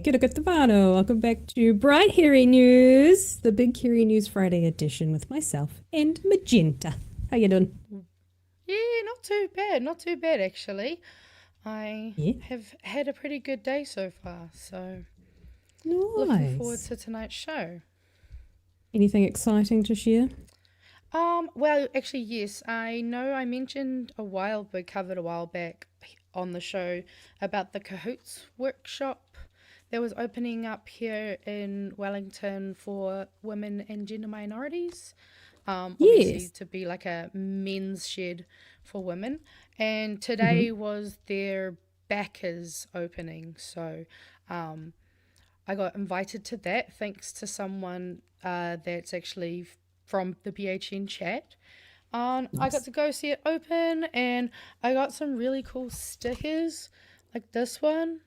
kia ora koutou whānau. Welcome back to Bright Hairy News, the Big Hairy News Friday edition with myself and Magenta. How you doing? Yeah, not too bad actually. I Yeah. have had a pretty good day so far, so looking forward Nice. to tonight's show. Anything exciting to share? Well, actually, yes, I know I mentioned covered a while back on the show about the Cahoots workshop that was opening up here in Wellington for women and gender minorities. Obviously Yes. to be like a men's shed for women. And Mm-hmm. today was their backers opening. So I got invited to that thanks to someone that's actually from the BHN chat. I got Nice. to go see it open and I got some really cool stickers like this one,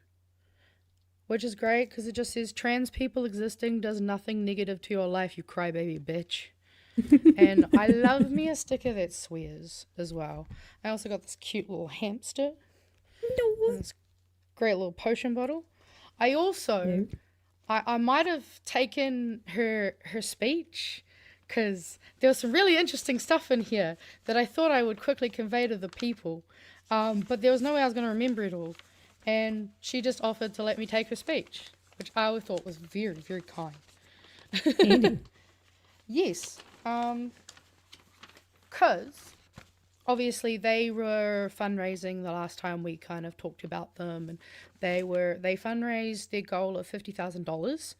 which is great because it just says trans people existing does nothing negative to your life, you crybaby bitch. And I love me a sticker that swears as well. I also got this cute little hamster No. and this great little potion bottle. I also, No. I might have taken her speech because there was some really interesting stuff in here that I thought I would quickly convey to the people. But there was no way I was going to remember it all. And she just offered to let me take her speech, which I thought was very, very kind. Andy. Yes. Because obviously they were fundraising the last time we kind of talked about them, and they fundraised their goal of $50,000.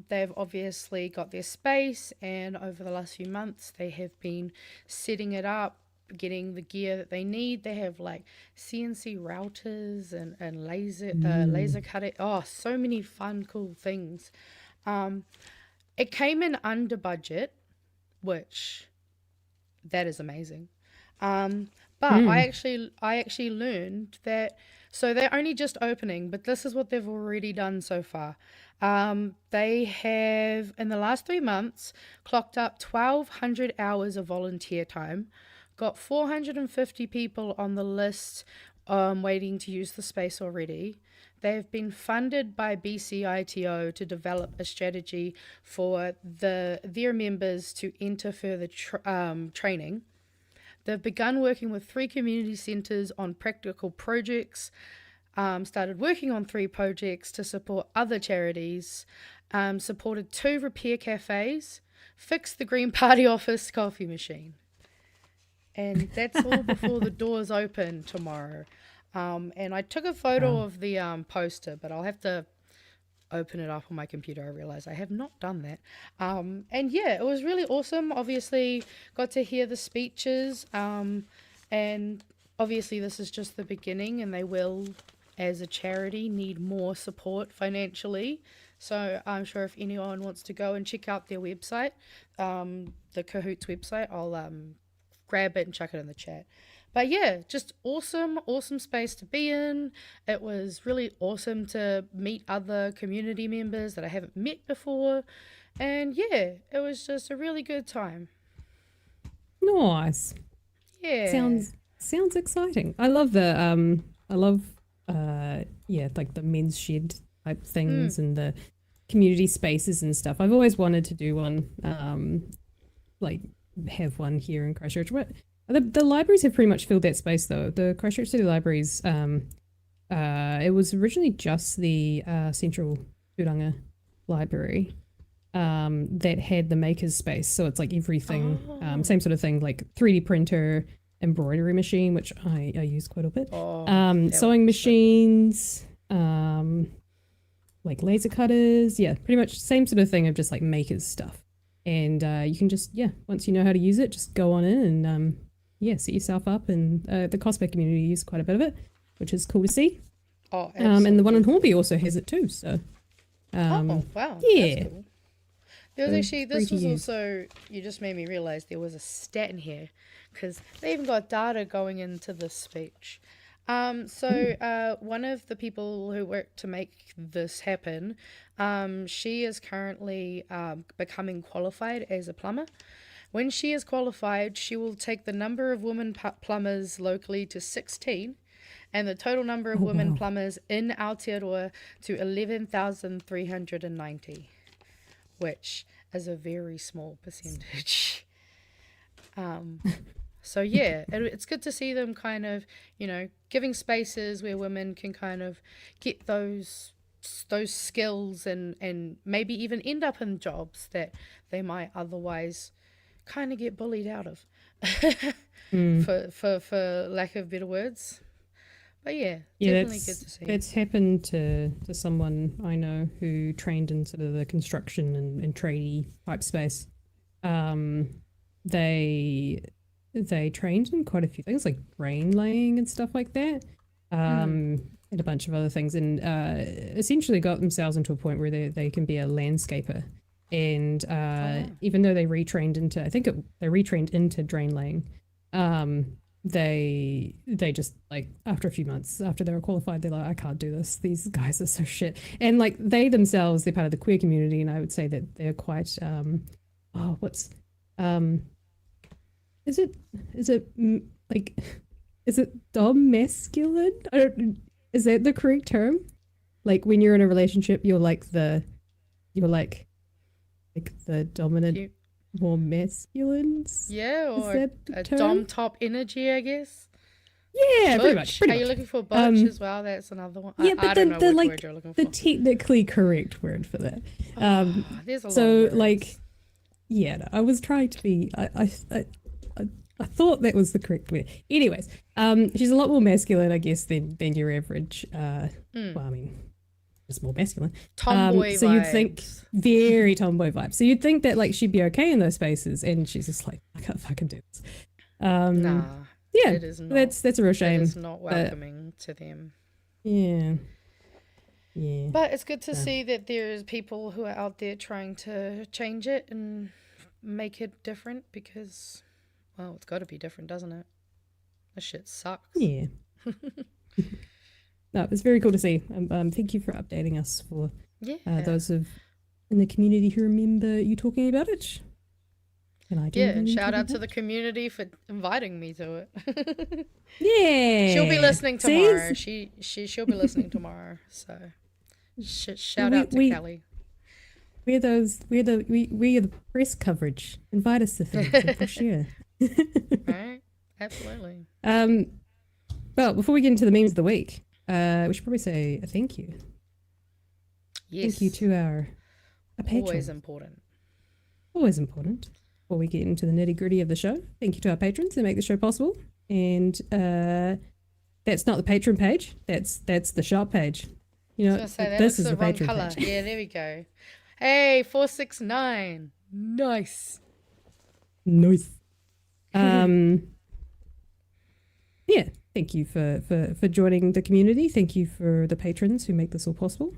They've obviously got their space, and over the last few months they have been setting it up, getting the gear that they need. They have like CNC routers and laser Mm. cutting. Oh, so many fun, cool things. It came in under budget, which that is amazing. But I Mm. actually I actually learned that so they're only just opening, but this is what they've already done so far. They have in the last 3 months clocked up 1,200 hours of volunteer time, got 450 people on the list waiting to use the space already. They've been funded by BCITO to develop a strategy for their members to enter further training. They've begun working with 3 community centres on practical projects, started working on 3 projects to support other charities, supported 2 repair cafes, fixed the Green Party office coffee machine. And that's all before the doors open tomorrow. And I took a photo Wow. of the poster, but I'll have to open it up on my computer. I realize I have not done that. And yeah, it was really awesome. Obviously, got to hear the speeches. And obviously, this is just the beginning, and they will, as a charity, need more support financially. So I'm sure if anyone wants to go and check out their website, the Cahoots website, I'll grab it and chuck it in the chat. But yeah, just awesome, awesome space to be in. It was really awesome to meet other community members that I haven't met before. And yeah, it was just a really good time. Nice. Yeah. Sounds exciting. I love yeah, like the men's shed type Mm. things and the community spaces and stuff. I've always wanted to do one, like have one here in Christchurch. What the libraries have pretty much filled that space though. The Christchurch City Libraries, it was originally just the Central Turanga Library that had the maker's space. So it's like everything, Oh. same sort of thing, like 3D printer, embroidery machine, which I use quite a bit, Oh, that would sewing be so cool. machines, like laser cutters. Yeah, pretty much same sort of thing of just like maker's stuff. And you can just, yeah, once you know how to use it, just go on in and, yeah, set yourself up. And the cosplay community use quite a bit of it, which is cool to see. Oh, And the one in Hornby absolutely. also has it too. So, Oh, um, wow. That's yeah, cool. There was so actually, free this to was use. also, you just made me realize there was a stat in here because they even got data going into this speech. Mm. One of the people who worked to make this happen, she is currently becoming qualified as a plumber. When she is qualified, she will take the number of women plumbers locally to 16, and the total number of Oh, women wow. plumbers in Aotearoa to 11,390, which is a very small percentage. So yeah, it's good to see them kind of, giving spaces where women can kind of get those skills and maybe even end up in jobs that they might otherwise kind of get bullied out of, Mm. for lack of better words. But yeah, Yeah, definitely good to see. that's happened to someone I know who trained in sort of the construction and tradie type space. Um, they trained in quite a few things like grain laying and stuff like that, and a bunch of other things, and essentially got themselves into a point where they can be a landscaper. And even though they retrained into, they retrained into drain laying, they just like after a few months after they were qualified, they're like, I can't do this. These guys are so shit. And like they themselves, they're part of the queer community, and I would say that they're quite is it dom masculine? Is that the correct term? Like when you're in a relationship, you're like the dominant, You- more masculines. Yeah, Is or that a the term? dom top energy, I guess. Yeah, pretty Butch. much. Are you looking for butch as well? That's another one. Yeah, I but don't know the which like word you're looking the for. technically correct word for that. There's a lot So of like, words. yeah, no, I was trying to be. I thought that was the correct word. Anyways, she's a lot more masculine, I guess, than your average. Well, I mean, just more masculine. Tomboy So you'd think vibes. very tomboy vibe. So you'd think that like she'd be okay in those spaces, and she's just like, I can't fucking do this. Nah, Yeah, it is not. that's a real It shame. is not but welcoming to them. yeah, yeah, But it's good to see that there's people who are out there trying to change it and make it different because, well, it's got to be different, doesn't it? This shit sucks. yeah. No, it's very cool to see. Thank you for updating us for Yeah. those in the community who remember you talking about it. And I do. Yeah, remember and you shout talking out to about the community for inviting me to it. it. Yeah, She'll be listening See? tomorrow. She'll be listening tomorrow. So shout out to Kelly. We're the press coverage. Invite us to things for sure. Right? Absolutely. Well, before we get into the memes of the week, we should probably say a thank you. Yes. Thank you to our patrons. Always important. Always important. Before we get into the nitty gritty of the show, thank you to our patrons that make the show possible. And that's not the patron page. That's the shop page. You know, I was gonna say, that this looks is the the wrong patron color. page. Yeah, there we go. Hey, 469. Nice. Nice. Yeah, thank you for joining the community. Thank you for the patrons who make this all possible.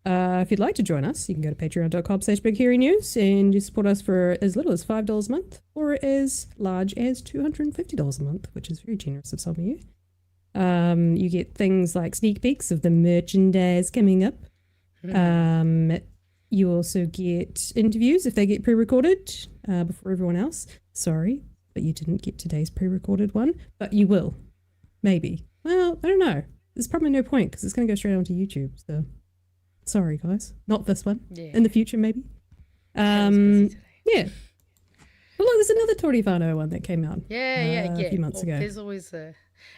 If you'd like to join us, you can go to patreon.com/BigHairyNews and you support us for as little as $5 a month or as large as $250 a month, which is very generous of some of you. You get things like sneak peeks of the merchandise coming up. You also get interviews if they get pre-recorded before everyone else. Sorry, but you didn't get today's pre-recorded one, but you will. Maybe. Well, I don't know. There's probably no point because it's going to go straight onto YouTube. So, sorry, guys. Not this one. Yeah. In the future, maybe. I was busy today. Yeah. Well, look, there's another Tory Whanau one that came out. Yeah. A few months ago. There's always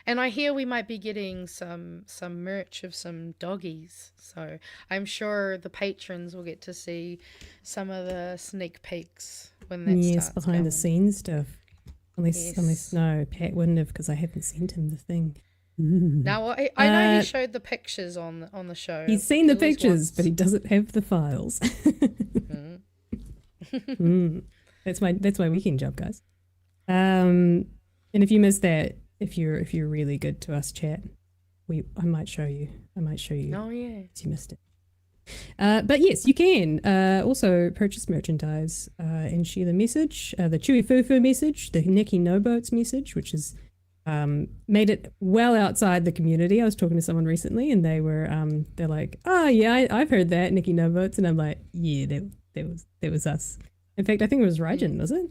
and I hear we might be getting some merch of some doggies. So I'm sure the patrons will get to see some of the sneak peeks when that Yes, starts behind the going. scenes stuff. Unless Yes. no, Pat wouldn't have because I haven't sent him the thing. Now I know he showed the pictures on the show. He's seen the at least pictures, once. but he doesn't have the files. That's my weekend job, guys. And if you missed that, if you're really good to us, chat, I might show you. Oh yeah. If you missed it. But yes, you can also purchase merchandise and share the message, the Chewie Fufu message, the Nikki No Boats message, which is made it well outside the community. I was talking to someone recently, and they're like, "Oh yeah, I've heard that Nikki No Boats," and I'm like, "Yeah, that was us." In fact, I think it was Rajan, was it?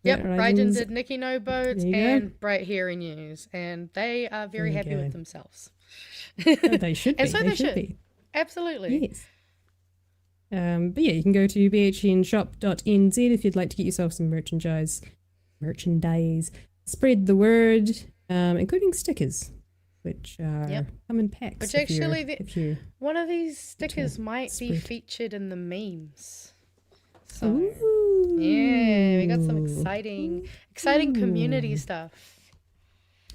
Yep, Raijin Raijin's- did Nikki No Boats There you go. and Bright Hairy News, and they are very There you happy with go. themselves. Oh, they should be. And so They they should should. be. Absolutely. Yes. But yeah, you can go to bhnshop.nz if you'd like to get yourself some merchandise. Spread the word, including stickers, which come in packs. Which if you're- actually, if you one of these stickers might be spread. featured in the memes. So, Ooh. yeah, we got some exciting community Ooh. stuff.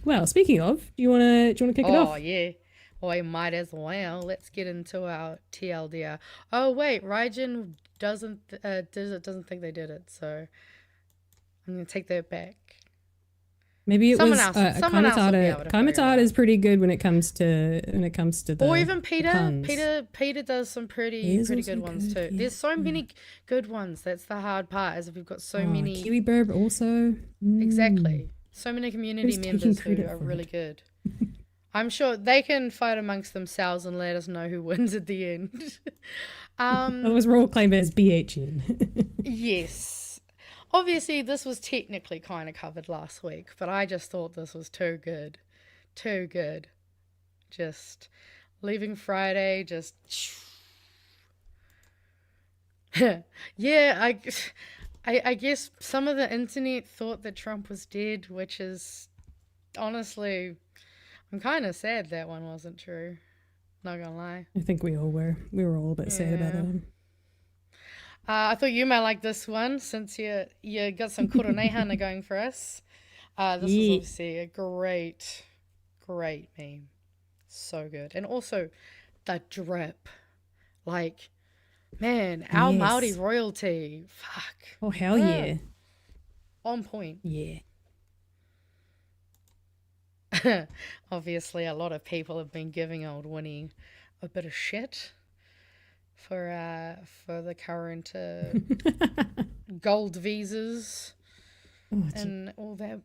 Well, speaking of, do you wanna kick it Oh, off? yeah. Well, I might as well. Let's get into our TLDR. Oh, wait, Raijin doesn't think they did it, so I'm going to take that back. Maybe it Someone was else will be able to figure it Kaimatada out. is pretty good when it comes to the Or even the Peter. puns. Peter does some He pretty is good also ones good, too. yeah. There's so many good ones. That's the hard part, is if we've got so many. Kiwi Burb also. Exactly. So many community Who's taking members who credit are for really it? good. I'm sure they can fight amongst themselves and let us know who wins at the end. Otherwise, we're all claimed as BHN. Yes. Obviously, this was technically kind of covered last week, but I just thought this was too good. Too good. Just leaving Friday, just. Yeah, I guess some of the internet thought that Trump was dead, which is honestly, I'm kind of sad that one wasn't true. Not gonna lie. I think we all were. We were all a bit sad about that one. I thought you might like this one since you got some Koronehana going for us. This is Yeah. obviously a great meme. So good. And also the drip. Like, man, our Yes. Māori royalty. Fuck. Oh, hell yeah. On point. Yeah. Obviously, a lot of people have been giving old Winnie a bit of shit for the current gold visas Oh, gee. and all that.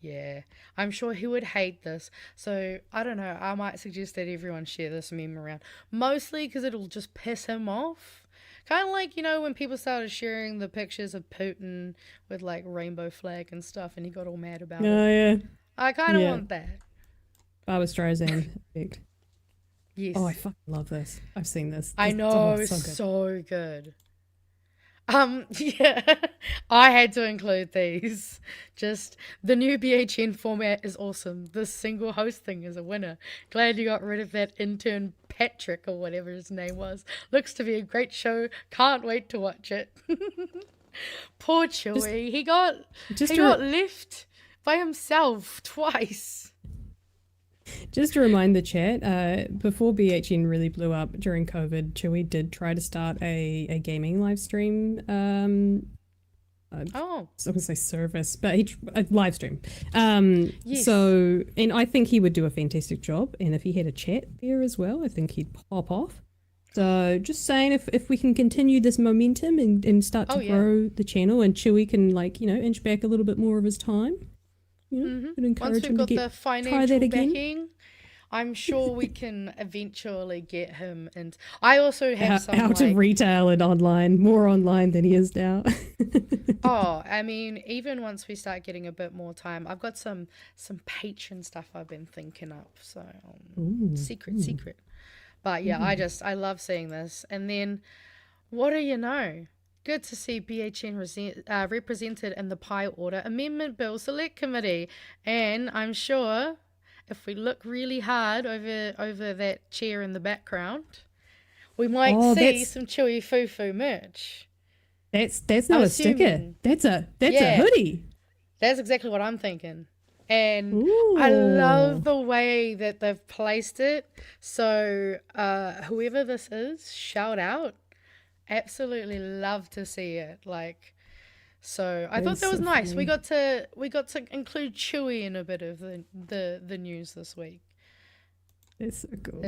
Yeah, I'm sure he would hate this. So I don't know. I might suggest that everyone share this meme around, mostly because it'll just piss him off. Kind of like, when people started sharing the pictures of Putin with like rainbow flag and stuff, and he got all mad about it. Oh, yeah. I kind of Yeah. want that. Barbara Streisand effect. Yes. Oh, I fucking love this. I've seen this. I This- know, oh, so good. Yeah, I had to include these. Just the new BHN format is awesome. This single host thing is a winner. Glad you got rid of that intern Patrick or whatever his name was. Looks to be a great show. Can't wait to watch it. Poor Chewie. He got left by himself twice. Just to remind the chat, before BHN really blew up during COVID, Chewie did try to start a gaming live stream. I was going to say service, but a live stream. Yes. So, and I think he would do a fantastic job. And if he had a chat there as well, I think he'd pop off. So just saying, if we can continue this momentum and start to grow the channel, and Chewie can inch back a little bit more of his time. Would encourage Once him we've to got the try financial that again. backing, I'm sure we can eventually get him. And I also have Out of retail and online, more online than he is now. I mean, even once we start getting a bit more time, I've got some Patreon stuff I've been thinking up. So secret. But yeah, I love seeing this. And then, what do you know? Good to see BHN represented in the Pie Order Amendment Bill Select Committee. And I'm sure if we look really hard over that chair in the background, we might see some Chewy Foo merch. That's not a sticker. That's a hoodie. That's exactly what I'm thinking. And I love the way that they've placed it. So whoever this is, shout out. Absolutely love to see it. So I thought that was nice. Funny. We got to include Chewie in a bit of the news this week. It's so cool.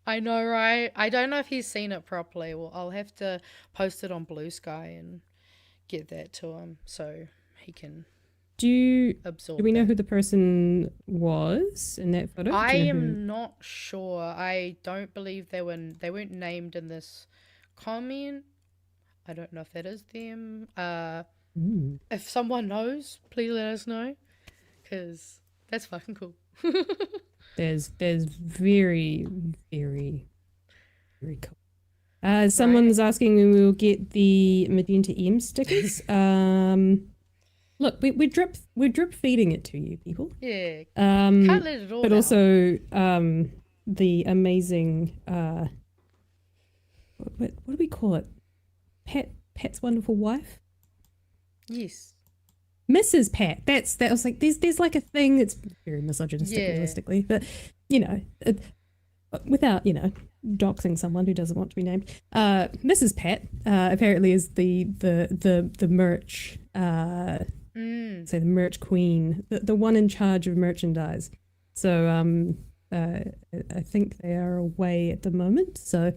I know, right? I don't know if he's seen it properly. Well, I'll have to post it on Blue Sky and get that to him so he can absorb. Do we know who the person was in that photo? I am not sure. I don't believe they weren't named in this comment. I don't know if that is them. Mm. If someone knows, please let us know, because that's fucking cool. There's very, very, very cool. Someone's Right? asking when we will get the Magenta M stickers. Look, we're drip feeding it to you, people. Yeah. Can't let it all But down. also the amazing what do we call it? Pat's wonderful wife. Yes. Mrs. Pat. That was like there's like a thing that's very misogynistic Yeah. realistically, but you know, without doxing someone who doesn't want to be named. Mrs. Pat apparently is the merch say the merch queen, the one in charge of merchandise. So I think they are away at the moment. So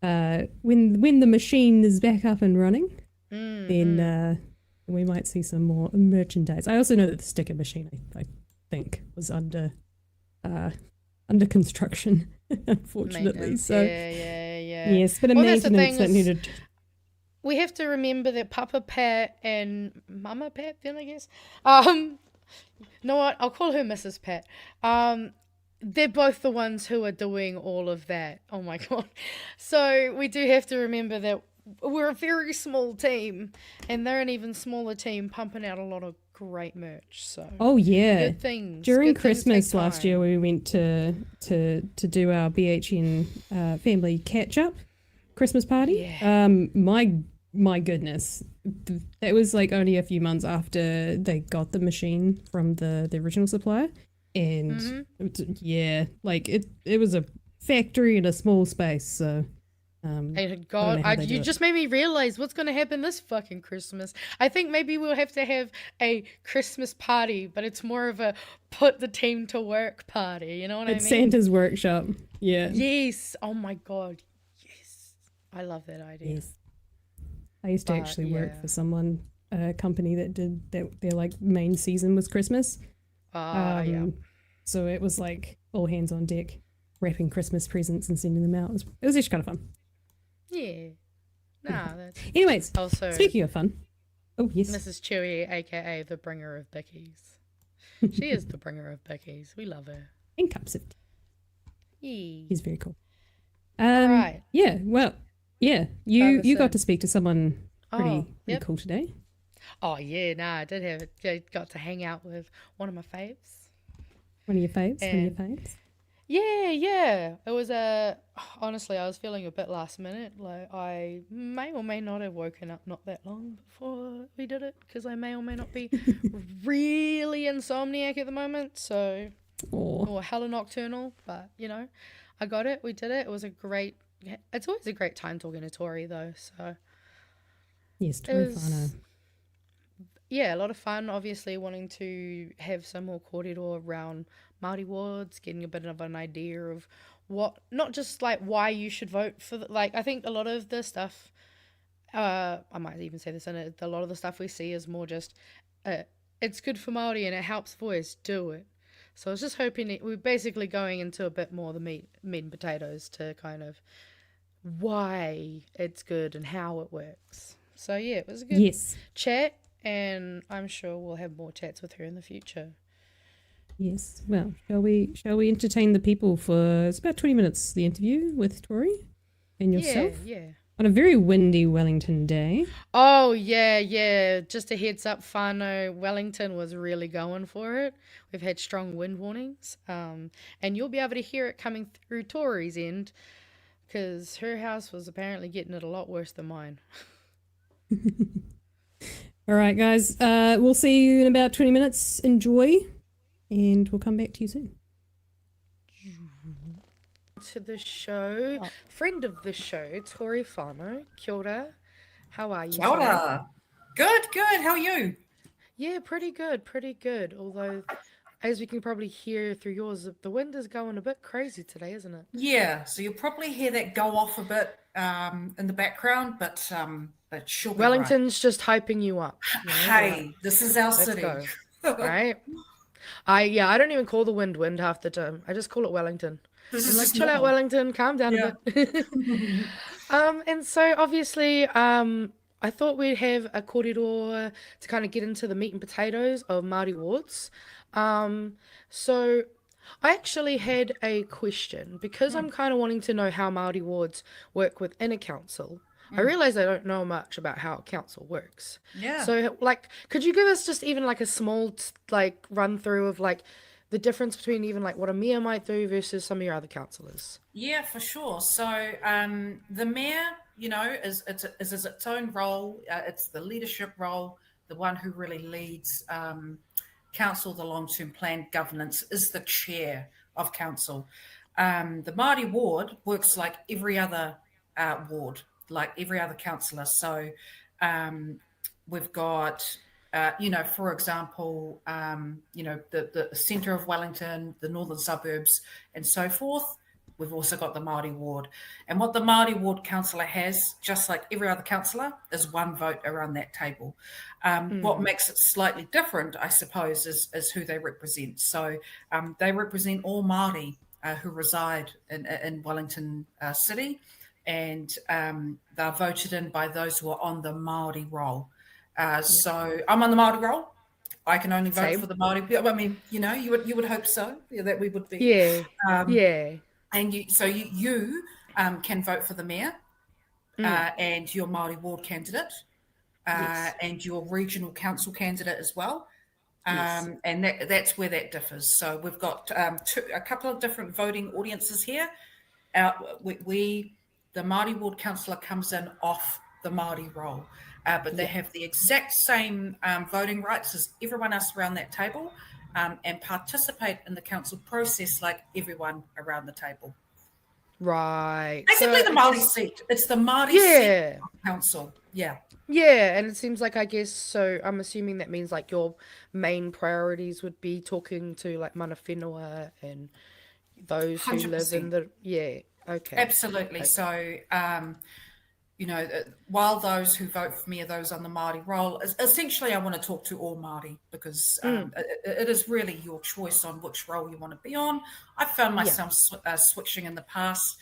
when the machine is back up and running, then we might see some more merchandise. I also know that the sticker machine, I think, was under construction, unfortunately. Maintenance. So Yeah. yes, but a Well, that's the maintenance thing that is- needed. We have to remember that Papa Pat and Mama Pat, then I guess. You know what? I'll call her Mrs. Pat. They're both the ones who are doing all of that. Oh my god. So we do have to remember that we're a very small team, and they're an even smaller team pumping out a lot of great merch. So Oh yeah. good things. During Good things take Christmas last year, time. we went to do our BHN family catch up Christmas party. Yeah. My goodness, that was like only a few months after they got the machine from the original supplier, and yeah, like it was a factory in a small space. So And I don't know how they do you it. just made me realize what's going to happen this fucking Christmas. I think maybe we'll have to have a Christmas party, but it's more of a put the team to work party. You know what I It's mean? Santa's workshop. Yeah. Yes. Oh my God. Yes. I love that idea. Yes. I used to But, actually work yeah. for someone, a company that did that. Their like main season was Christmas. Yeah. So it was like all hands on deck, wrapping Christmas presents and sending them out. It was actually kind of fun. Yeah. Nah, that's Anyways, also speaking of fun, oh yes, Mrs. Chewie, aka the bringer of bickies. She is the bringer of bickies. We love her. and cups of tea. Yee. He's very cool. Right. Yeah. Well, yeah. You Travis got in. to speak to someone pretty Oh, yep. cool today. Oh yeah, nah, I did have it. I got to hang out with one of my faves. One of your faves. One of your And- faves. Yeah. It was honestly, I was feeling a bit last minute. Like I may or may not have woken up not that long before we did it, because I may or may not be really insomniac at the moment. So Or or hella nocturnal, but I got it. We did it. It was it's always a great time talking to Tori though. So yes, it Tory was, Whanau. yeah, a lot of fun. Obviously, wanting to have some more kōrero around Māori wards, getting a bit of an idea of what, not just like why you should vote for. Like, I think a lot of the stuff, I might even say this in it. A lot of the stuff we see is more just, it's good for Māori and it helps voice. Do it. So I was just hoping we're basically going into a bit more the meat and potatoes to kind of why it's good and how it works. So yeah, it was a good Yes. chat, and I'm sure we'll have more chats with her in the future. Yes. Well, shall we entertain the people for it's about 20 minutes, the interview with Tori and yourself Yeah. on a very windy Wellington day. Oh, yeah. Just a heads up, Whanau, Wellington was really going for it. We've had strong wind warnings, and you'll be able to hear it coming through Tori's end, because her house was apparently getting it a lot worse than mine. All right, guys. We'll see you in about 20 minutes. Enjoy, and we'll come back to you soon. To the show, friend of the show, Tory Whanau. Kia ora. How are you? Kia ora. Good. How are you? Yeah, pretty good. Although, as we can probably hear through yours, the wind is going a bit crazy today, isn't it? Yeah, so you'll probably hear that go off a bit in the background, but she'll be Wellington's just hyping you up. right. Hey, this is our Let's city. go. Right? I don't even call the wind half the time. I just call it Wellington. This I'm is like, just chill out, normal. Wellington, calm down Yeah. a bit. And so obviously, I thought we'd have a kōrero to kind of get into the meat and potatoes of Māori wards. Um, so I actually had a question because I'm kind of wanting to know how Māori wards work within a council. I realize I don't know much about how a council works. Yeah. So, like, could you give us just even like a small, like, run through of like the difference between even like what a mayor might do versus some of your other councillors? Yeah, for sure. So the mayor, is its own role. It's the leadership role, the one who really leads council, the long-term plan governance, is the chair of council. The Māori ward works like every other ward, like every other councillor. So we've got, for example, the centre of Wellington, the northern suburbs, and so forth. We've also got the Māori ward. And what the Māori ward councillor has, just like every other councillor, is one vote around that table. What makes it slightly different, I suppose, is who they represent. So they represent all Māori who reside in Wellington City, and they're voted in by those who are on the Māori roll. So I'm on the Māori roll. I can only vote for the Māori. I mean, you would hope so, that we would be. Yeah, yeah. And you can vote for the mayor and your Māori ward candidate and your regional council candidate as well. And that's where that differs. So we've got a couple of different voting audiences here. The Māori ward councillor comes in off the Māori roll, but they have the exact same voting rights as everyone else around that table. And participate in the council process like everyone around the table. Right. Basically, the Māori seat. It's the Māori seat of council. Yeah. Yeah, and it seems like, I guess, so I'm assuming that means like your main priorities would be talking to like mana whenua and those who 100%. live in the... Yeah, okay. Absolutely. Okay. So, while those who vote for me are those on the Māori roll, essentially I want to talk to all Māori because it is really your choice on which role you want to be on. I found myself switching in the past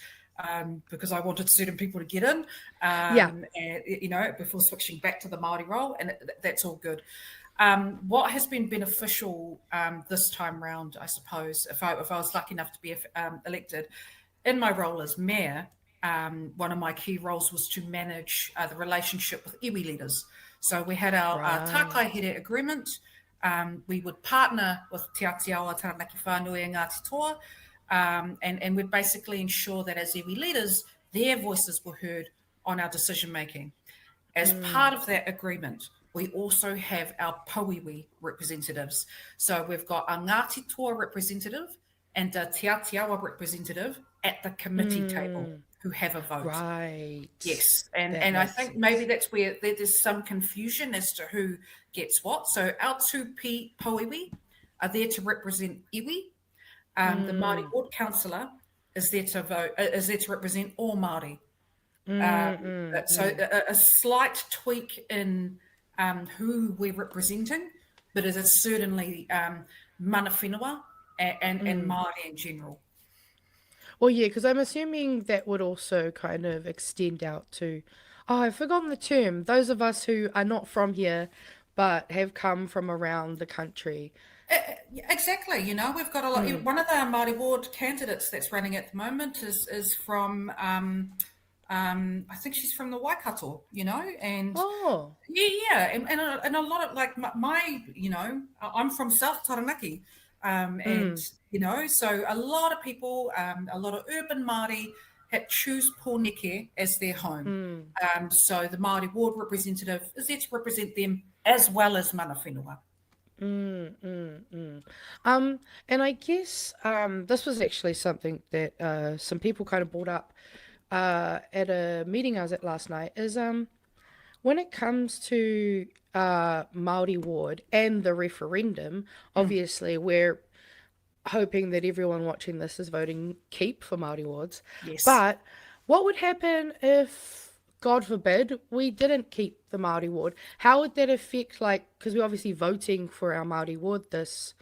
because I wanted certain people to get in, and, before switching back to the Māori role, and that's all good. What has been beneficial this time round, I suppose, if I was lucky enough to be elected, in my role as mayor, one of my key roles was to manage the relationship with iwi leaders. So we had our Tākai Here agreement. We would partner with Te Atiawa, Taranaki Whānui and Ngāti Toa, and we'd basically ensure that as iwi leaders, their voices were heard on our decision making. As part of that agreement, we also have our Pauiwi representatives. So we've got a Ngāti Toa representative and a Te Atiawa representative at the committee table who have a vote. Right. Yes. And I think maybe that's where there's some confusion as to who gets what. So our two Pauiwi are there to represent iwi. The Māori ward councillor is there to represent all Māori. So a slight tweak in who we're representing, but it is certainly mana whenua and Māori in general. Well, yeah, because I'm assuming that would also kind of extend out to, I've forgotten the term, those of us who are not from here, but have come from around the country. Exactly. We've got a lot. One of our Māori ward candidates that's running at the moment is from, I think she's from the Waikato, and and a lot of like I'm from South Taranaki. So a lot of people, a lot of urban Māori choose Pōneke as their home. So the Māori ward representative is there to represent them as well as mana whenua. And I guess this was actually something that some people kind of brought up at a meeting I was at last night, is when it comes to Māori ward and the referendum, obviously we're hoping that everyone watching this is voting keep for Māori wards. Yes. But what would happen if, God forbid, we didn't keep the Māori ward? How would that affect, because we're obviously voting for our Māori ward this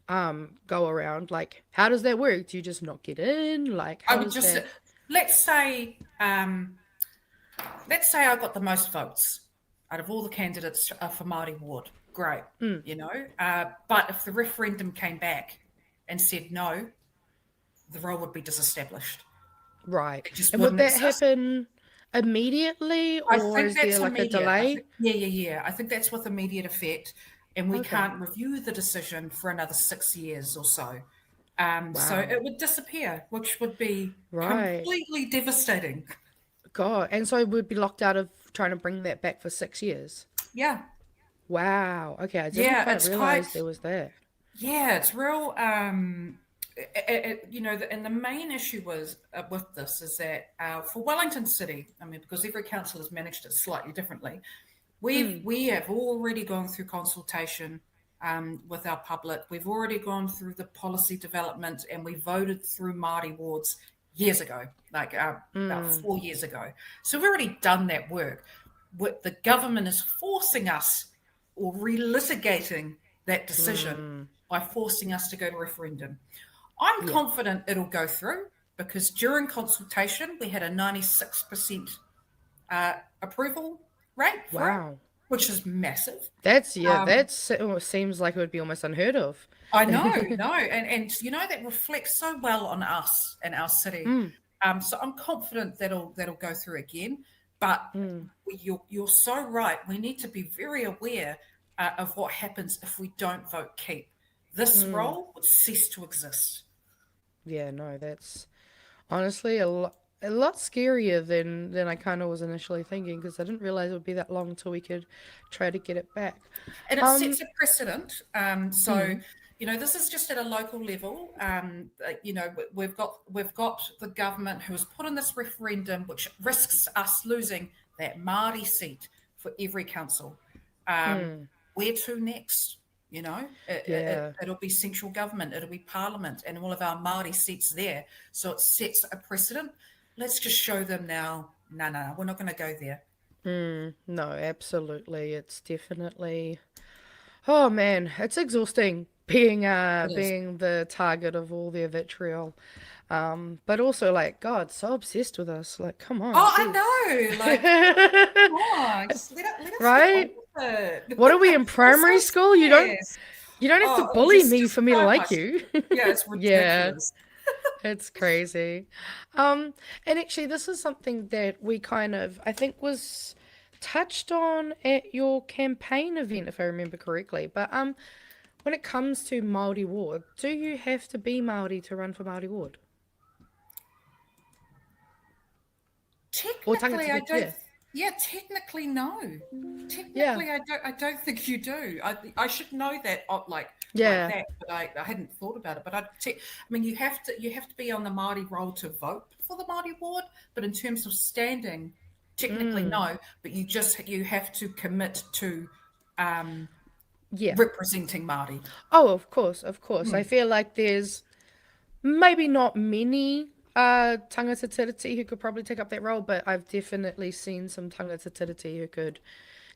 go around, how does that work? Do you just not get in? I would just, let's say I got the most votes. out of all the candidates for Māori ward. Great, Mm. you know. But if the referendum came back and said no, the role would be disestablished. Right. It just And would wouldn't that exist. happen immediately, I or think is there that's like a immediate. delay? Yeah. I think that's with immediate effect, and we Okay. can't review the decision for another 6 years or so. So Wow. it would disappear, which would be Right. completely devastating. God. And so we'd be locked out of trying to bring that back for 6 years. Yeah, Wow. Okay. I didn't yeah, quite it's realize quite. there was that. Yeah, it's real. You know, and the main issue was with this is that for Wellington City, I mean, because every council has managed it slightly differently, we have already gone through consultation with our public. We've already gone through the policy development, and we voted through Māori wards years ago, like about 4 years ago. So we've already done that work. What the government is forcing us or relitigating that decision by forcing us to go to referendum. I'm Yeah. confident it'll go through because during consultation we had a 96% approval rate for it, Wow. which is massive. That's it seems like it would be almost unheard of. I know, and you know that reflects so well on us and our city. So I'm confident that'll go through again. But you're so right. We need to be very aware of what happens if we don't vote keep. This role would cease to exist. Yeah, no, that's honestly a lot scarier than I kind of was initially thinking, because I didn't realize it would be that long until we could try to get it back. And it Um, sets a precedent. So, you know, this is just at a local level. You know, we've got the government who has put in this referendum, which risks us losing that Māori seat for every council. Where to next? You know, Yeah. it'll be central government, it'll be parliament, and all of our Māori seats there. So it sets a precedent. Let's just show them now. No, we're not going to go there. No, absolutely. It's definitely, oh man, it's exhausting being It is. being the target of all their vitriol. But also like, God, so obsessed with us. Like, come on, Oh, I jeez. know. Like, come on, just let us get on Right? with it. What are we in We're primary so school? You don't stressed. you don't have to Oh, bully just me for me to so like much. you. Yeah, it's Yeah. ridiculous. It's crazy. And actually, this is something that we kind of, I think, was touched on at your campaign event, if I remember correctly. But when it comes to Māori ward, do you have to be Māori to run for Māori ward? Or Technically, I Tangatibet, don't. yeah. Yeah, technically, no. Yeah. Technically, I don't think you do. I should know that, like Yeah. that, but I hadn't thought about it. But I mean, you have to be on the Māori roll to vote for the Māori ward. But in terms of standing, technically, no. But you have to commit to Yeah. representing Māori. Oh, of course, of course. I feel like there's maybe not many tangata tiriti who could probably take up that role, but I've definitely seen some tangata tiriti who could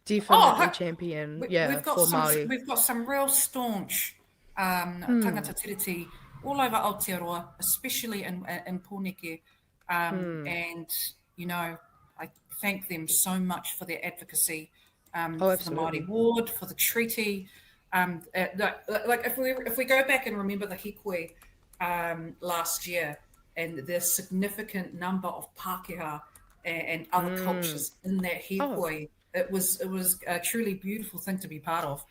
definitely champion, We've got for some Māori. we've got some real staunch tangata tiriti all over Aotearoa, especially in Pōneke. And you know, I thank them so much for their advocacy for the absolutely. Māori ward, for the treaty. Like if we go back and remember the hikoi last year, and the significant number of Pākehā and other cultures in that hikoi, it was a truly beautiful thing to be part of.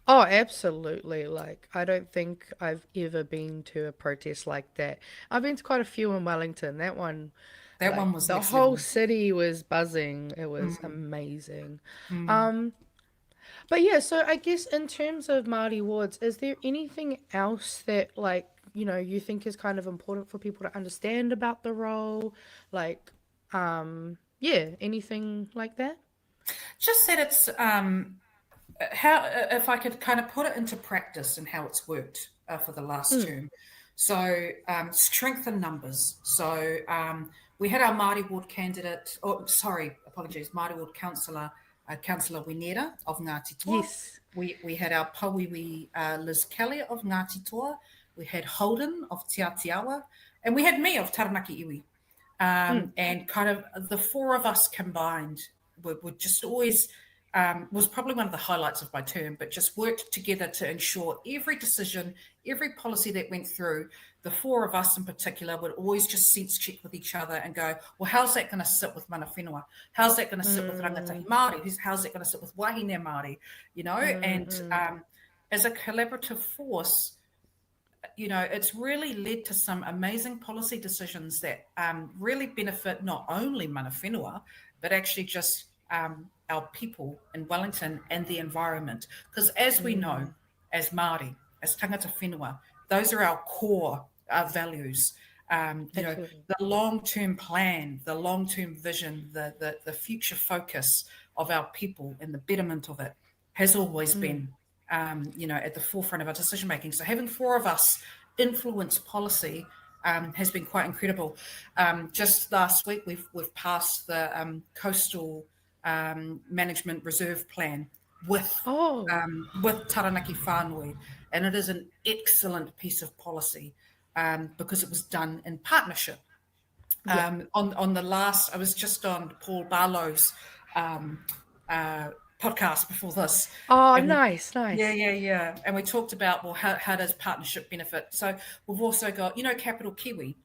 Oh, absolutely. Like, I don't think I've ever been to a protest like that. I've been to quite a few in Wellington. That one, That like, one was the next whole level. city was buzzing. It was amazing. But yeah, so I guess in terms of Māori wards, is there anything else that, like, you think is kind of important for people to understand about the role? Like, yeah, anything like that? Just that it's how, if I could kind of put it into practice and how it's worked for the last term. So strength in numbers. So we had our Māori ward candidate, Māori ward councillor, Councillor Winera of Ngāti Toa. Yes. We had our Pauiwi Liz Kelly of Ngāti Toa. We had Holden of Te Atiawa. And we had me of Taranaki Iwi. And kind of the four of us combined would just always was probably one of the highlights of my term, but just worked together to ensure every decision, every policy that went through, the four of us in particular would always just sense check with each other and go, well, how's that going to sit with mana whenua? How's that going to sit with rangatahi Māori? How's that going to sit with wahine Māori? And as a collaborative force, it's really led to some amazing policy decisions that really benefit not only mana whenua, but actually just our people in Wellington and the environment. Because as we know, as Māori, as tangata whenua, those are our core values. The long-term plan, the long-term vision, the future focus of our people and the betterment of it has always been, at the forefront of our decision making. So having four of us influence policy has been quite incredible. Just last week, we've passed the coastal management reserve plan with Taranaki Whānui, and it is an excellent piece of policy because it was done in partnership. On the last, I was just on Paul Barlow's podcast before this. Oh, nice. Yeah. And we talked about, well, how does partnership benefit? So we've also got, Capital Kiwi,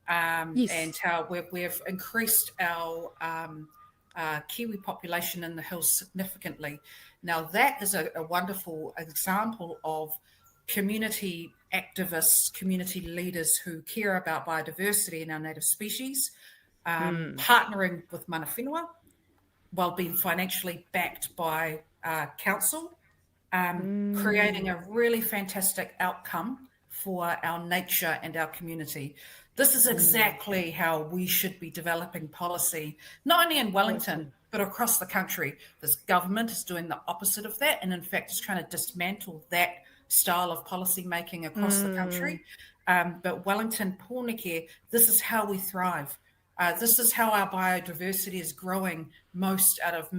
and how we've increased our Kiwi population in the hills significantly. Now, that is a wonderful example of community activists, community leaders who care about biodiversity in our native species, partnering with mana whenua while being financially backed by council, creating a really fantastic outcome for our nature and our community. This is exactly how we should be developing policy, not only in Wellington, but across the country. This government is doing the opposite of that, and in fact is trying to dismantle that style of policy making across the country. But Wellington, Pōneke, this is how we thrive. This is how our biodiversity is growing most out of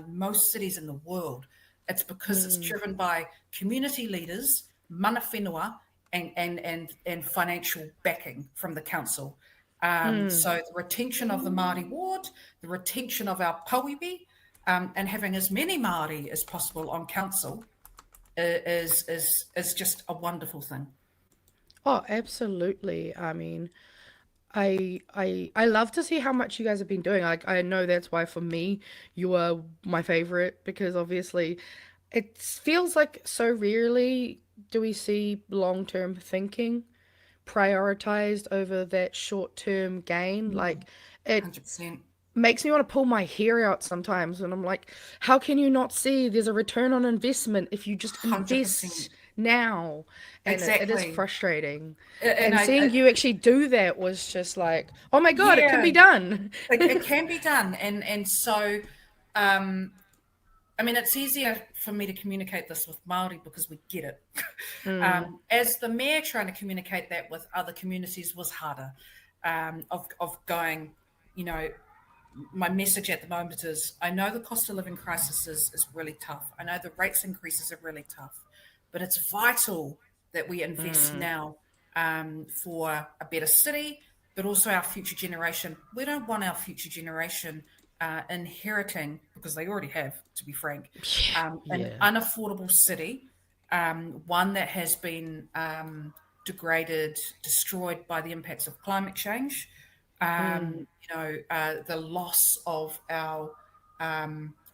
most cities in the world. It's because it's driven by community leaders, mana whenua, and financial backing from the council. So the retention of the Māori ward, the retention of our pauiwi, and having as many Māori as possible on council is just a wonderful thing. Oh, absolutely. I mean, I love to see how much you guys have been doing. Like, I know that's why for me you are my favorite, because obviously it feels like so rarely do we see long-term thinking prioritized over that short-term gain. Like, it 100%. makes me want to pull my hair out sometimes, and I'm like, how can you not see there's a return on investment if you just 100%. invest now? And it is Exactly. frustrating. And Seeing you actually do that was just like, oh my God, it can be done. It can be done. And so, it's easier for me to communicate this with Māori because we get it. As the mayor, trying to communicate that with other communities was harder, of going, my message at the moment is, I know the cost of living crisis is really tough. I know the rates increases are really tough, but it's vital that we invest now for a better city, but also our future generation. We don't want our future generation inheriting, because they already have, to be frank, an unaffordable city, one that has been degraded, destroyed by the impacts of climate change, the loss of our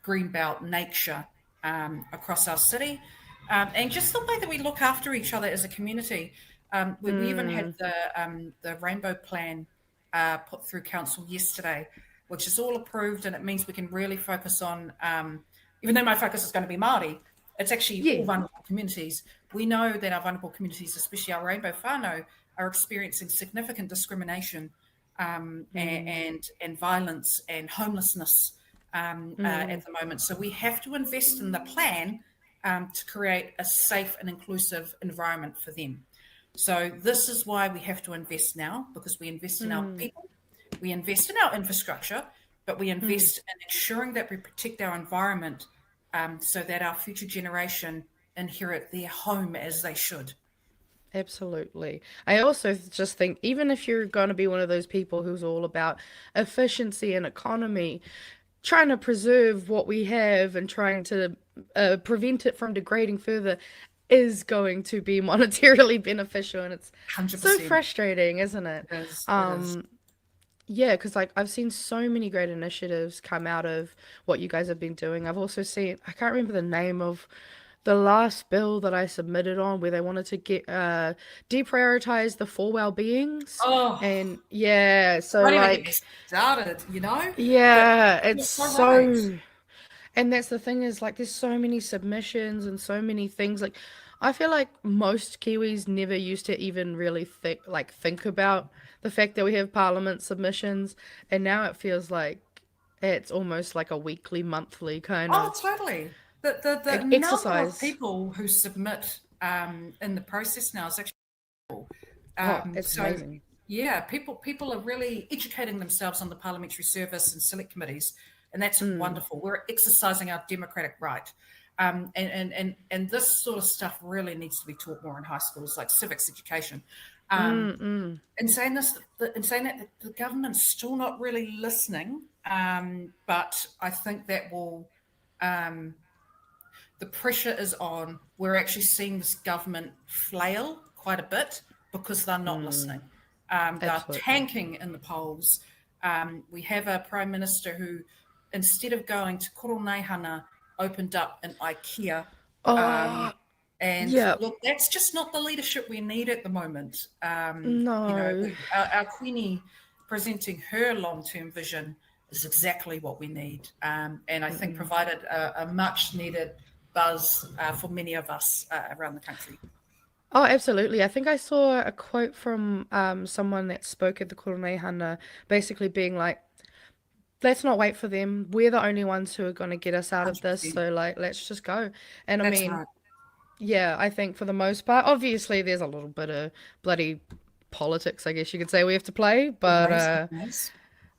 greenbelt nature across our city, and just the way that we look after each other as a community. We even had the Rainbow Plan put through council yesterday, which is all approved, and it means we can really focus on, even though my focus is going to be Māori, it's actually all vulnerable communities. We know that our vulnerable communities, especially our rainbow whānau, are experiencing significant discrimination and violence and homelessness at the moment. So we have to invest in the plan to create a safe and inclusive environment for them. So this is why we have to invest now, because we invest in our people, we invest in our infrastructure, but we invest in ensuring that we protect our environment so that our future generation inherit their home as they should. Absolutely. I also just think, even if you're going to be one of those people who's all about efficiency and economy, trying to preserve what we have and trying to prevent it from degrading further is going to be monetarily beneficial, and it's so 100%. frustrating, isn't it? It is. It is. Um, yeah, because like I've seen so many great initiatives come out of what you guys have been doing. I've also seen, I can't remember the name of the last bill that I submitted on where they wanted to get deprioritize the four well-beings. Oh, And yeah, so don't even get me like started, you know? But yeah, you're it's so right. so, and that's the thing is like there's so many submissions and so many things. Like I feel like most Kiwis never used to even really think about the fact that we have parliament submissions, and now it feels like it's almost like a weekly, monthly kind Oh, of totally. The number of exercise. people who submit in the process now is actually Oh, it's so amazing. yeah, people are really educating themselves on the parliamentary service and select committees, and that's Mm, wonderful. We're exercising our democratic right. And this sort of stuff really needs to be taught more in high schools, like civics education. Um, mm. in saying this, in saying that, the government's still not really listening, but I think that will the pressure is on. We're actually seeing this government flail quite a bit because they're not listening. They're Absolutely. tanking in the polls. We have a prime minister who, instead of going to Koroneihana, opened up an IKEA. Oh, Um, and yeah. look, that's just not the leadership we need at the moment. No. Our Queenie presenting her long-term vision is exactly what we need. And I think Mm-mm. provided a much needed buzz for many of us around the country. Oh, absolutely. I think I saw a quote from someone that spoke at the Kurumehana, basically being like, let's not wait for them. We're the only ones who are going to get us out of this. 100%. So, like, let's just go. And I That's mean, right. yeah, I think for the most part, obviously, there's a little bit of bloody politics, I guess you could say, we have to play. But Always. Always.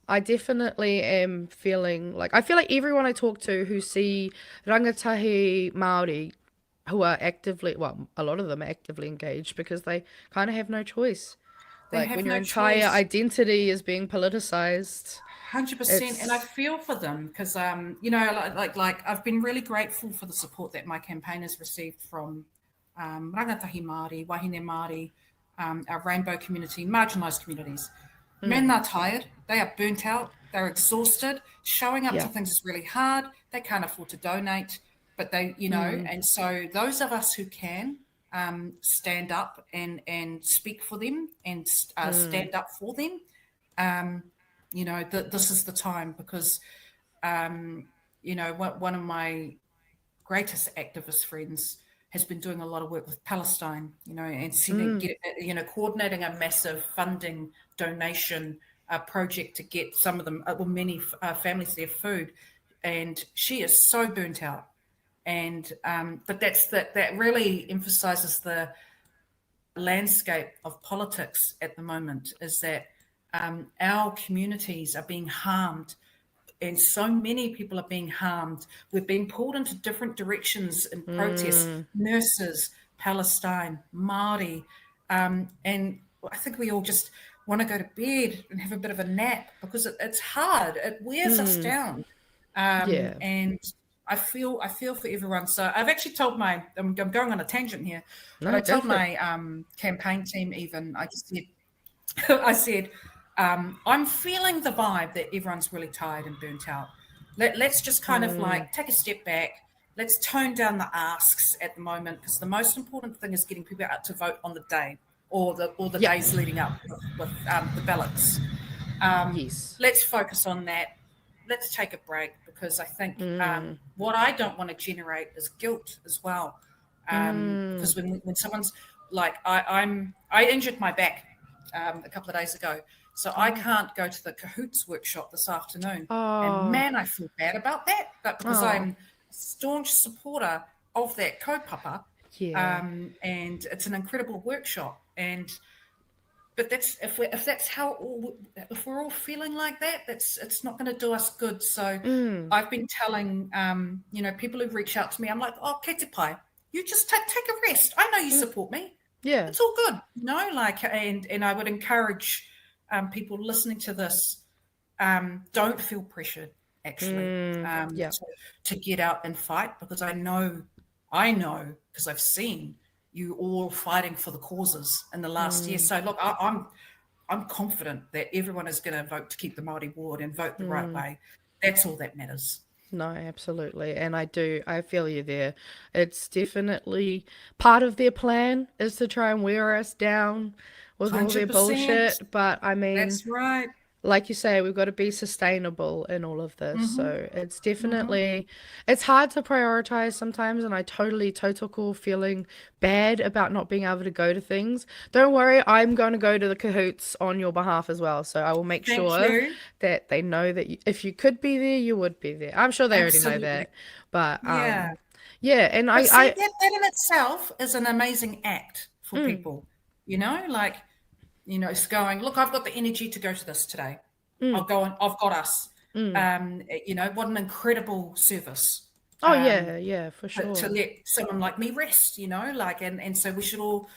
I definitely am feeling like, I feel like everyone I talk to who see rangatahi Māori who are actively, well, a lot of them are actively engaged because they kind of have no choice. They Like when have your no entire choice. identity is being politicized, 100%, and I it's feel for them because like I've been really grateful for the support that my campaign has received from rangatahi Māori, wahine Māori, our rainbow community, marginalised communities. Men, mm, they're tired, they are burnt out, they're exhausted. Showing up to yeah, things is really hard. They can't afford to donate, but mm, and so those of us who can stand up and speak for them and mm, stand up for them. Um, this is the time because one of my greatest activist friends has been doing a lot of work with Palestine, and mm, coordinating a massive funding donation project to get some of them, well, many families their food, and she is so burnt out. And but that really emphasizes the landscape of politics at the moment is that our communities are being harmed and so many people are being harmed. We're being pulled into different directions in protests. mm, Nurses, Palestine, Māori, and I think we all just want to go to bed and have a bit of a nap because it's hard. It wears us mm, down, yeah, and I feel for everyone. So I've actually told I'm going on a tangent here, but I no, go told for it. my campaign team even I just said I said, I'm feeling the vibe that everyone's really tired and burnt out. Let's just kind of Mm, like take a step back. Let's tone down the asks at the moment because the most important thing is getting people out to vote on the day or the yeah, days leading up with the ballots. Um, yes, let's focus on that. Let's take a break because I think mm, what I don't want to generate is guilt as well. mm, Because when someone's like I injured my back a couple of days ago, so I oh, can't go to the Cahoots workshop this afternoon. And oh, man, I feel bad about that. But because oh, I'm a staunch supporter of that kaupapa, yeah, and it's an incredible workshop, and but that's if that's how if we're all feeling like that, it's not going to do us good. So mm, I've been telling people who reach out to me, I'm like, oh, kete pai, you just take a rest. I know you mm, support me. yeah, It's all good, like, and I would encourage people listening to this, don't feel pressured. actually, Yeah. to get out and fight, because I know, because I've seen you all fighting for the causes in the last year. So look, I'm confident that everyone is going to vote to keep the Māori ward and vote the right way. That's all that matters. No, absolutely. And I feel you there. It's definitely part of their plan is to try and wear us down with all their 100%. bullshit. But I mean, That's right. like you say, we've got to be sustainable in all of this. Mm-hmm. So it's definitely, it's hard to prioritize sometimes. And I totally tautoko feeling bad about not being able to go to things. Don't worry, I'm going to go to the cahoots on your behalf as well. So I will make Thank sure you. that they know that if you could be there, you would be there. I'm sure they already know Absolutely. that. But Yeah. yeah, and But see, that in itself is an amazing act for people, like, it's going, look, I've got the energy to go to this today. I'll go and I've got us. What an incredible service. Oh yeah, for sure. To let someone like me rest, and so we should all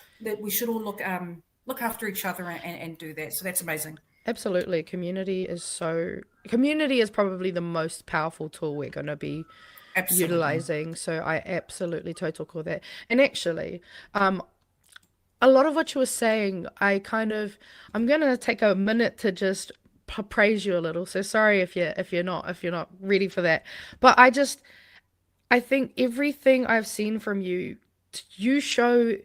look after each other and do that. So that's amazing. Absolutely. Community is probably the most powerful tool we're going to be utilizing. So I absolutely tautoko that. And actually, a lot of what you were saying, I'm going to take a minute to just praise you a little. So sorry if you're not ready for that. But I think everything I've seen from you, you show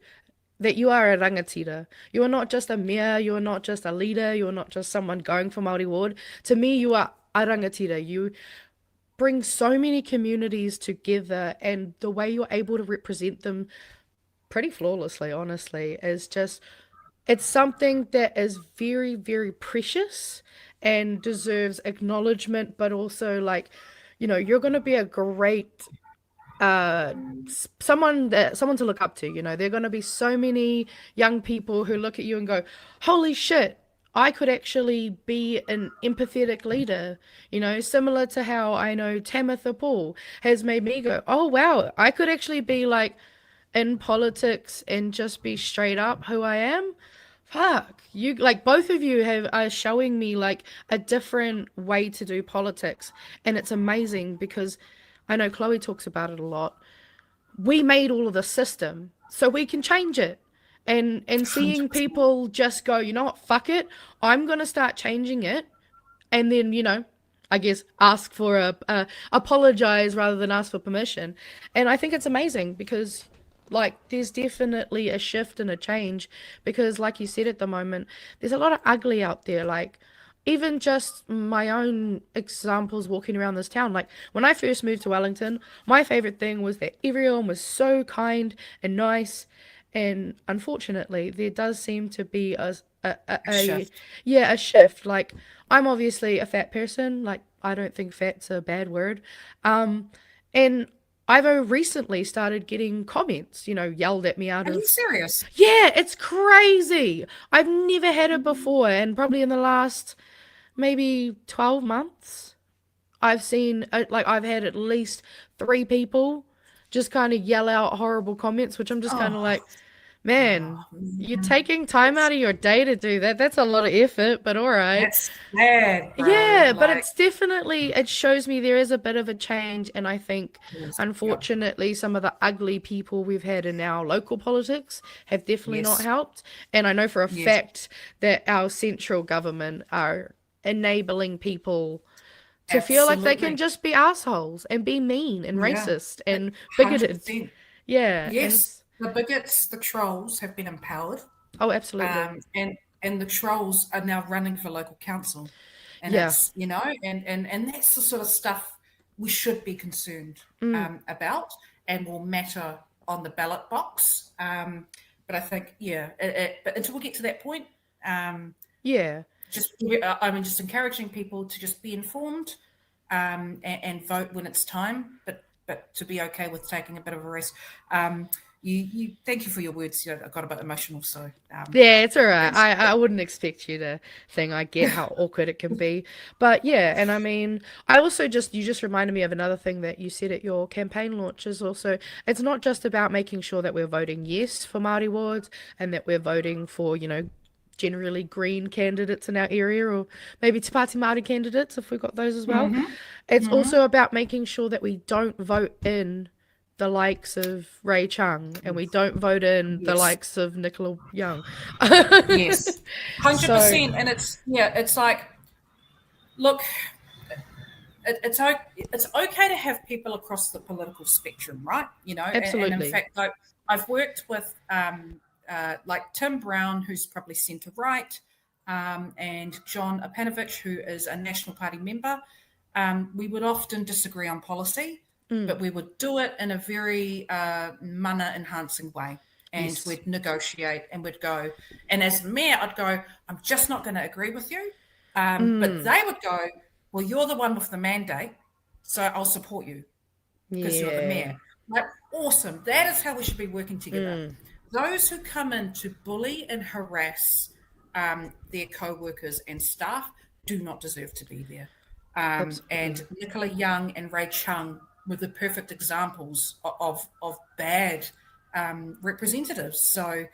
that you are a rangatira. You are not just a mea, you are not just a leader, you are not just someone going for Māori ward. To me, you are a rangatira. You bring so many communities together, and the way you're able to represent them pretty flawlessly, honestly, is just, it's something that is very, very precious and deserves acknowledgement, but also you're going to be a great someone to look up to. There are going to be so many young people who look at you and go, holy shit, I could actually be an empathetic leader, similar to how I know Tamitha Paul has made me go, oh wow, I could actually be in politics and just be straight up who I am. Fuck, you, both of you are showing me a different way to do politics, and it's amazing because I know Chloe talks about it a lot. We made all of the system so we can change it. And seeing 100%. people just go, you know what, fuck it, I'm going to start changing it. And then, I guess ask for apologize rather than ask for permission. And I think it's amazing because there's definitely a shift and a change because like you said, at the moment, there's a lot of ugly out there. Even just my own examples walking around this town. When I first moved to Wellington, my favorite thing was that everyone was so kind and nice. And unfortunately, there does seem to be a shift. a shift. I'm obviously a fat person. I don't think fat's a bad word. And I've recently started getting comments, yelled at me out Are of... you serious? Yeah, it's crazy. I've never had it before, and probably in the last maybe 12 months, I've seen, I've had at least 3 people just kind of yell out horrible comments, which I'm just kind of man, you're taking time out of your day to do that. That's a lot of effort, but all right. That's sad, bro. Yeah, but it's definitely, it shows me there is a bit of a change. And I think, unfortunately, some of the ugly people we've had in our local politics have definitely not helped. And I know for a fact that our central government are enabling people to feel like they can just be assholes and be mean and racist and bigoted. 100%. Yeah. Yes. The bigots, the trolls have been empowered. Oh, absolutely. And the trolls are now running for local council. And it's, and that's the sort of stuff we should be concerned about and will matter on the ballot box. But I think, but until we get to that point, just encouraging people to just be informed and vote when it's time, but to be okay with taking a bit of a rest. You thank you for your words. I got a bit emotional, so it's all right. I wouldn't expect you to think I get how awkward it can be, but and I mean, I also you just reminded me of another thing that you said at your campaign launch is also, it's not just about making sure that we're voting yes for Māori wards and that we're voting for generally green candidates in our area, or maybe Te Pāti Māori candidates if we've got those as well. It's also about making sure that we don't vote in the likes of Ray Chung and we don't vote in the Yes. likes of Nicola Young. Yes. 100%. And it's like, look, it's okay to have people across the political spectrum, right? You know, Absolutely. And in fact, I've worked with like Tim Brown, who's probably centre right, and John Apanovich, who is a National Party member. We would often disagree on policy, but we would do it in a very mana enhancing way. And we'd negotiate and we'd go. And as mayor, I'd go, I'm just not going to agree with you. But they would go, well, you're the one with the mandate, so I'll support you because you're the mayor. Like, awesome. That is how we should be working together. Those who come in to bully and harass their co-workers and staff do not deserve to be there. And Nicola Young and Ray Chung were the perfect examples of bad representatives. So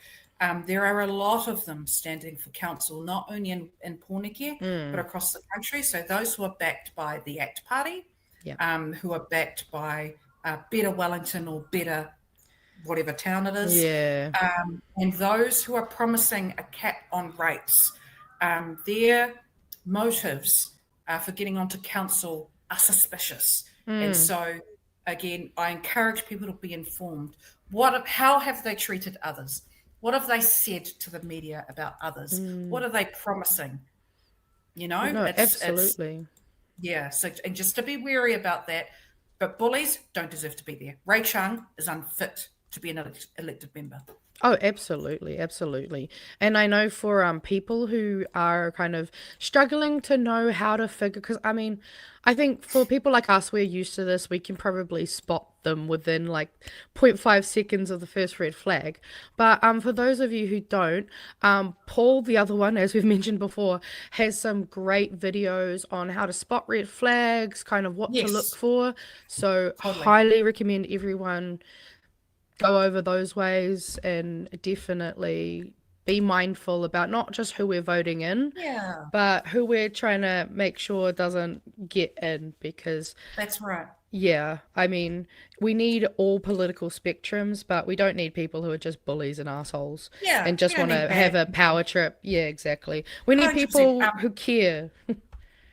there are a lot of them standing for council, not only in Pōneke, but across the country. So those who are backed by the ACT Party, who are backed by Better Wellington or Better whatever town it is, and those who are promising a cap on rates, their motives for getting onto council are suspicious. And so, again, I encourage people to be informed. How have they treated others? What have they said to the media about others? What are they promising? You know, absolutely. So, and just to be wary about that. But bullies don't deserve to be there. Ray Chung is unfit to be an elected member. Oh, absolutely, absolutely. And I know for people who are kind of struggling to know how to figure, because I mean, I think for people like us, we're used to this. We can probably spot them within like 0.5 seconds of the first red flag. But for those of you who don't, Paul, the other one, as we've mentioned before, has some great videos on how to spot red flags, kind of what to look for. So highly recommend everyone go over those ways and definitely be mindful about not just who we're voting in, but who we're trying to make sure doesn't get in, because that's right. Yeah, I mean, we need all political spectrums, but we don't need people who are just bullies and assholes and just want to have a power trip. Yeah, exactly. We need people who care.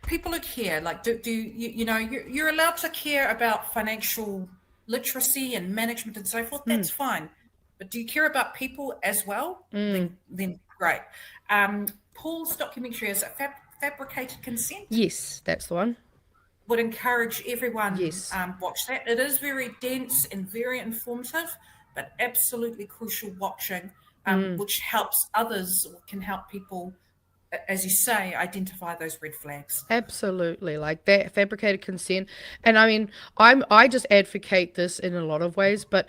People who care, like do you know, you're allowed to care about financial literacy and management and so forth. That's fine, but do you care about people as well? Then great. Paul's documentary is Fabricated Consent. Yes, that's the one. Would encourage everyone watch that. It is very dense and very informative, but absolutely crucial watching, which helps others, or can help people, as you say, identify those red flags. Absolutely, like that fabricated consent. And I mean, I just advocate this in a lot of ways, but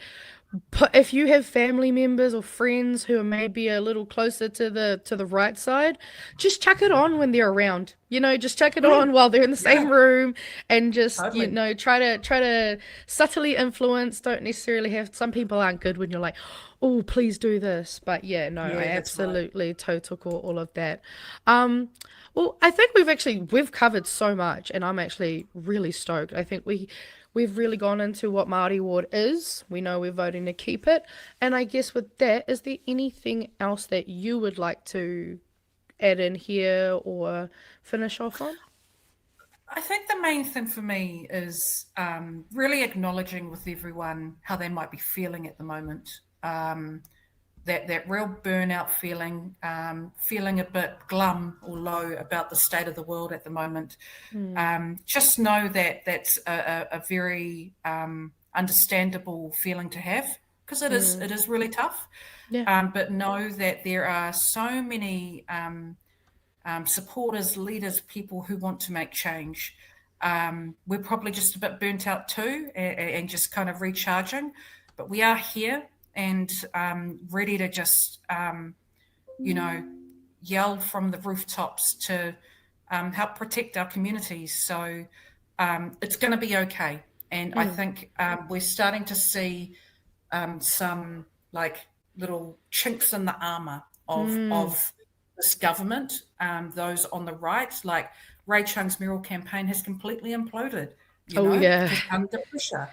if you have family members or friends who are maybe a little closer to the right side, just chuck it on when they're around. You know, just chuck it on while they're in the same room, and just you know, try to subtly influence. Don't necessarily have. Some people aren't good when you're like, oh, please do this. But yeah, no, I absolutely total all of that. Well, I think we've covered so much, and I'm actually really stoked. I think we've really gone into what Māori Ward is. We know we're voting to keep it. And I guess with that, is there anything else that you would like to add in here or finish off on? I think the main thing for me is really acknowledging with everyone how they might be feeling at the moment. That real burnout feeling, feeling a bit glum or low about the state of the world at the moment. Just know that that's a very understandable feeling to have, because it is really tough. But know that there are so many supporters, leaders, people who want to make change. We're probably just a bit burnt out too, and just kind of recharging, but we are here and ready to just, you know, yell from the rooftops to help protect our communities. So it's going to be okay. And I think we're starting to see some like little chinks in the armor of this government, those on the right, like Ray Chung's Mural campaign has completely imploded, Yeah. because under pressure.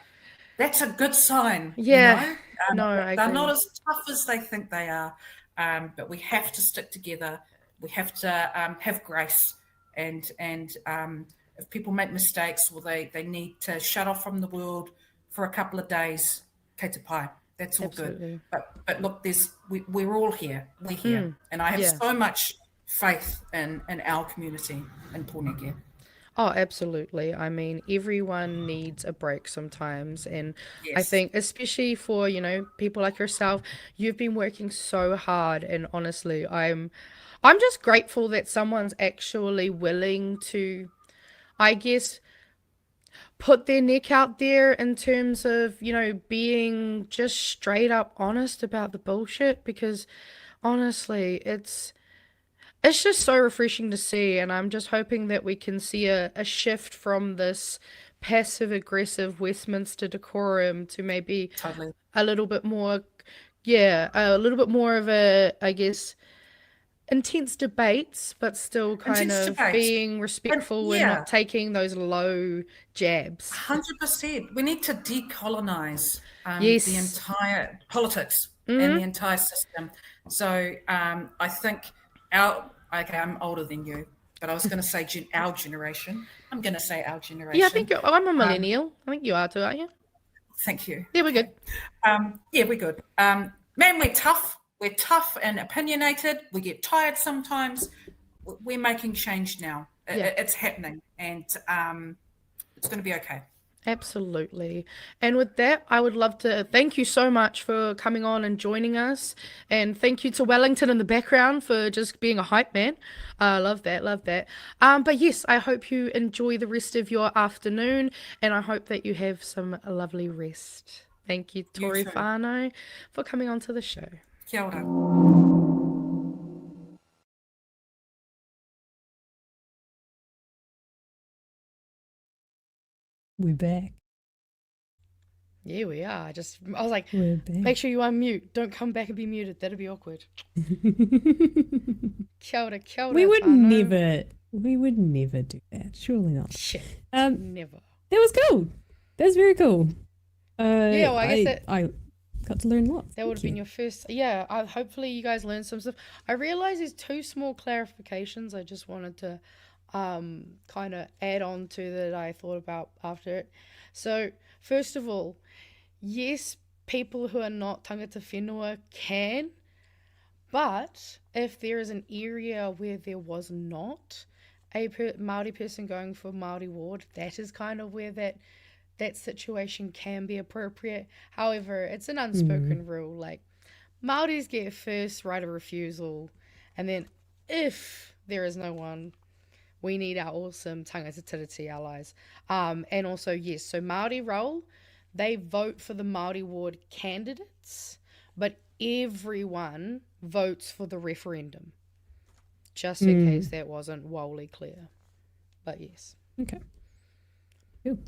That's a good sign, Yeah. No, I They're agree. not as tough as they think they are, but we have to stick together. We have to have grace, and if people make mistakes or they need to shut off from the world for a couple of days, kei te pai. That's all Absolutely. good. But look, we're all here. We're here, and I have Yeah. so much faith in our community in Pōneke. Oh, absolutely. I mean, everyone needs a break sometimes. And I Yes, think, especially for, people like yourself, you've been working so hard. And honestly, I'm just grateful that someone's actually willing to, I guess, put their neck out there in terms of, being just straight up honest about the bullshit. Because honestly, it's just so refreshing to see, and I'm just hoping that we can see a shift from this passive aggressive Westminster decorum to maybe totally. a little bit more, yeah, a little bit more of a, I guess, intense debates, but still kind Intense of debate. being And respectful and yeah, not taking those low jabs. 100%. We need to decolonize the Yes. entire politics and the Mm-hmm. entire system. So I think okay, I'm older than you, but I was going to say our generation. I'm going to say our Yeah, I generation. think I'm a Um, millennial. I think you are too, aren't you? Thank you. Yeah, we're good. Yeah, we're good. Man, we're tough. We're tough and opinionated. We get tired sometimes. We're making change now. Yeah. It's happening, and it's going to be okay. Absolutely. And with that, I would love to thank you so much for coming on and joining us. And thank you to Wellington in the background for just being a hype man. I love that, love that. But yes, I hope you enjoy the rest of your afternoon, and I hope that you have some lovely rest. Thank you, You Tory too. Whanau, for coming on to the show. Kia ora. We're back. Yeah, we are. I was like, We're back. make sure you unmute. Don't come back and be muted. That'd be awkward. Kia ora, kia ora, We would whānau. never do that. Surely not. Shit, Um, never. that was cool. That was very cool. Yeah, well, I guess I got to learn lots. that would have been your first. Yeah, hopefully you guys learned some stuff. I realize there's two small clarifications I just wanted to kind of add on to that I thought about after it. So, first of all, yes, people who are not tangata whenua can, but if there is an area where there was not a Māori person going for Māori ward, that is kind of where that situation can be appropriate. However, it's an unspoken rule. Like, Māoris get first right of refusal, and then if there is no one, we need our awesome tangata tiriti allies. And also, yes, so Māori roll, they vote for the Māori ward candidates, but everyone votes for the referendum, just in case that wasn't wholly clear. But yes. Okay. Cool.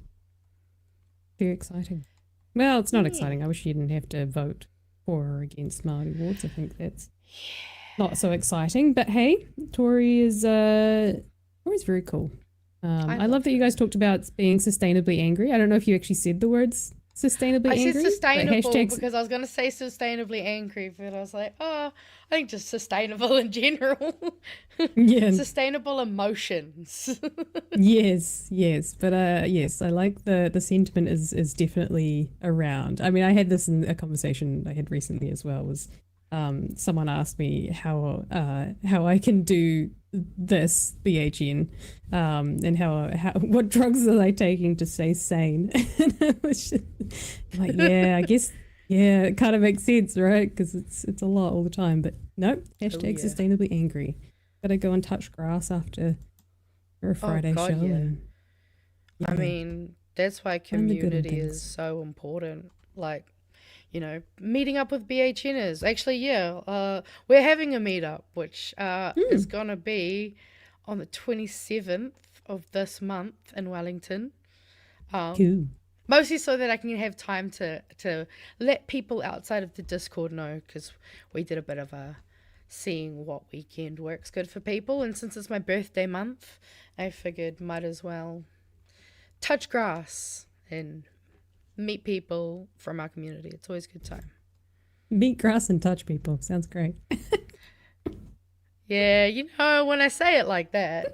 Very exciting. Well, it's not exciting. I wish you didn't have to vote for or against Māori wards. I think that's not so exciting. But hey, Tory is very cool. I love that you guys talked about being sustainably angry. I don't know if you actually said the words sustainably angry. I said sustainable hashtags... because I was going to say sustainably angry, but I was like, oh, I think just sustainable in general. Yeah. Sustainable emotions. yes. But yes, I like the sentiment is definitely around. I mean, I had this in a conversation I had recently as well, was someone asked me how I can do this BHN and how what drugs are they taking to stay sane. And I was just like, yeah, I guess, yeah, it kind of makes sense, right? Because it's a lot all the time. But nope, hashtag sustainably angry. Gotta go and touch grass after a Friday show. Yeah. And, I mean, that's why Find the good in community is things. so important. Like, meeting up with BHNers. Actually, yeah, we're having a meetup, which is going to be on the 27th of this month in Wellington. Cool. Mostly so that I can have time to let people outside of the Discord know, because we did a bit of a seeing what weekend works good for people. And since it's my birthday month, I figured might as well touch grass and meet people from our community. It's always a good time. Meet grass and touch people. Sounds great. Yeah, when I say it like that.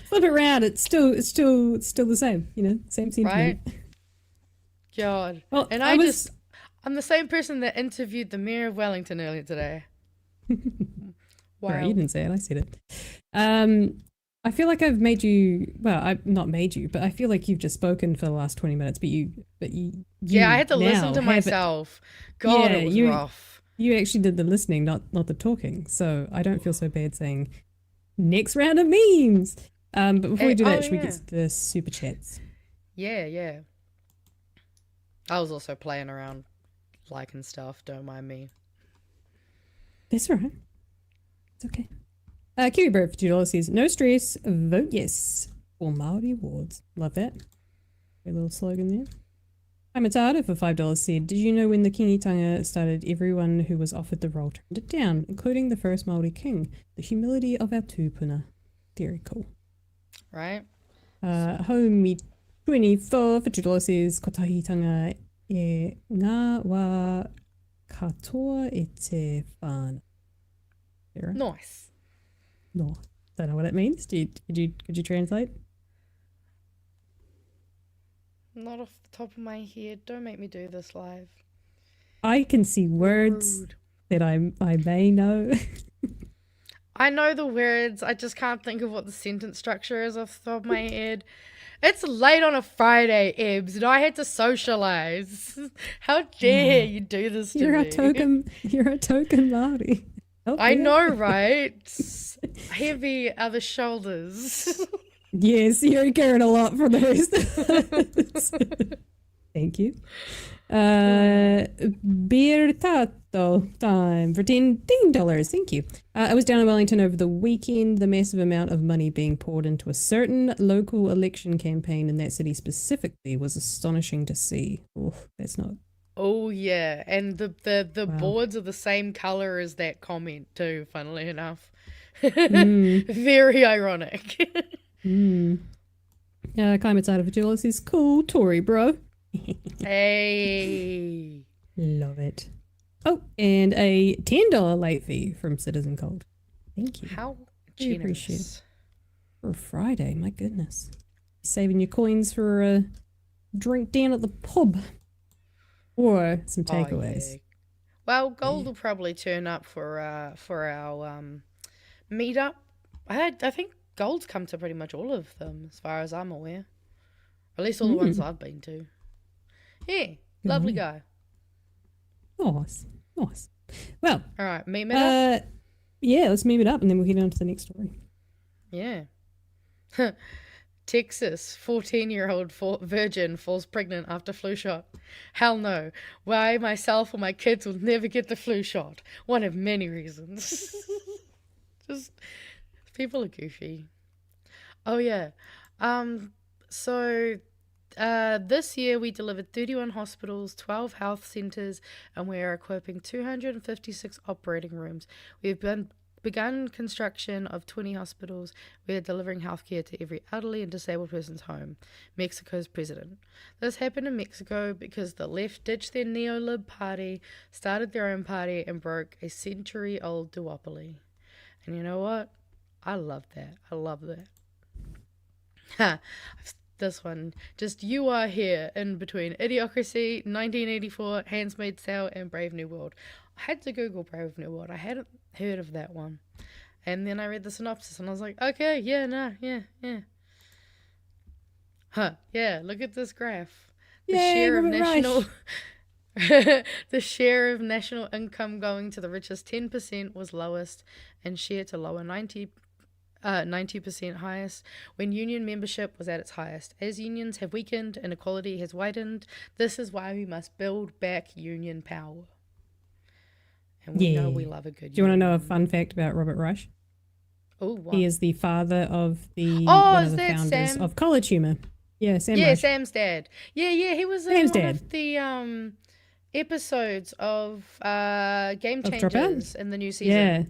Flip it around. It's still the same. Same sentiment. Right? God. Well, And I'm the same person that interviewed the Mayor of Wellington earlier today. Wow. Right, you didn't say it. I said it. I feel like I've made you. Well, I've not made you, but I feel like you've just spoken for the last 20 minutes. But you Yeah, I had to listen to have myself. God, it was rough. You actually did the listening, not the talking. So I don't feel so bad saying next round of memes. But before we do that, should we get to the super chats? Yeah. I was also playing around, liking stuff. Don't mind me. That's all right. It's okay. Kiwi Bird for $2 says, no stress, vote yes for Māori Awards. Love that. A little slogan there. Hamatata for $5 said, did you know when the kingitanga started, everyone who was offered the role turned it down, including the first Māori king? The humility of our tūpuna. Very cool. Right? Homie 24 for $2 says, kotahitanga e ngā wā katoa e te whānau. Nice. No, don't know what it means. Could you translate? Not off the top of my head. Don't make me do this live. I can see words that I may know. I know the words. I just can't think of what the sentence structure is off the top of my head. It's late on a Friday, Ebbs, and I had to socialize. How dare you do this to me? You're a token Māori. I know, right? Heavy are the shoulders. Yes, you're carrying a lot for the rest of us. Thank you. Beer tato time for $10. Thank you. I was down in Wellington over the weekend. The massive amount of money being poured into a certain local election campaign in that city specifically was astonishing to see. Oh, that's not. Oh yeah, and the boards are the same color as that comment too. Funnily enough, very ironic. Climate's out of $2 is cool, Tory bro. Hey, love it. Oh, and a $10 late fee from Citizen Cold. Thank you. How generous. Appreciate it. For Friday, my goodness, saving your coins for a drink down at the pub. Or some takeaways. Yeah. Well, Gold will probably turn up for our meetup. I think Gold's come to pretty much all of them, as far as I'm aware. At least all the ones I've been to. Yeah, lovely guy. Nice. Well, all right, meme it up. Yeah, let's meme it up, and then we'll head on to the next story. Yeah. Texas, 14-year-old virgin falls pregnant after flu shot. Hell no. Why myself or my kids will never get the flu shot. One of many reasons. Just, people are goofy. Oh, yeah. This year we delivered 31 hospitals, 12 health centres, and we are equipping 256 operating rooms. We've begun construction of 20 hospitals. We are delivering healthcare to every elderly and disabled person's home. Mexico's president. This happened in Mexico because the left ditched their neo-lib party, started their own party, and broke a century-old duopoly. And you know what? I love that. I love that. This one. Just you are here in between Idiocracy, 1984, Handmaid's Tale, and Brave New World. I had to Google Brave New World. I hadn't heard of that one. And then I read the synopsis and I was like, okay, yeah. Yeah, look at this graph. The share of national the share of national income going to the richest 10% was lowest, and share to lower 90% highest when union membership was at its highest. As unions have weakened, inequality has widened. This is why we must build back union power. And we know we love a good union. Do you want to know a fun fact about Robert Reich? Oh, wow. He is the father of one of the founders of College Humor. Yeah, Sam Reich. Sam's dad. Yeah, he was Sam's one dad. of the episodes of Game Of Dropout? Changers in the new season. Yeah.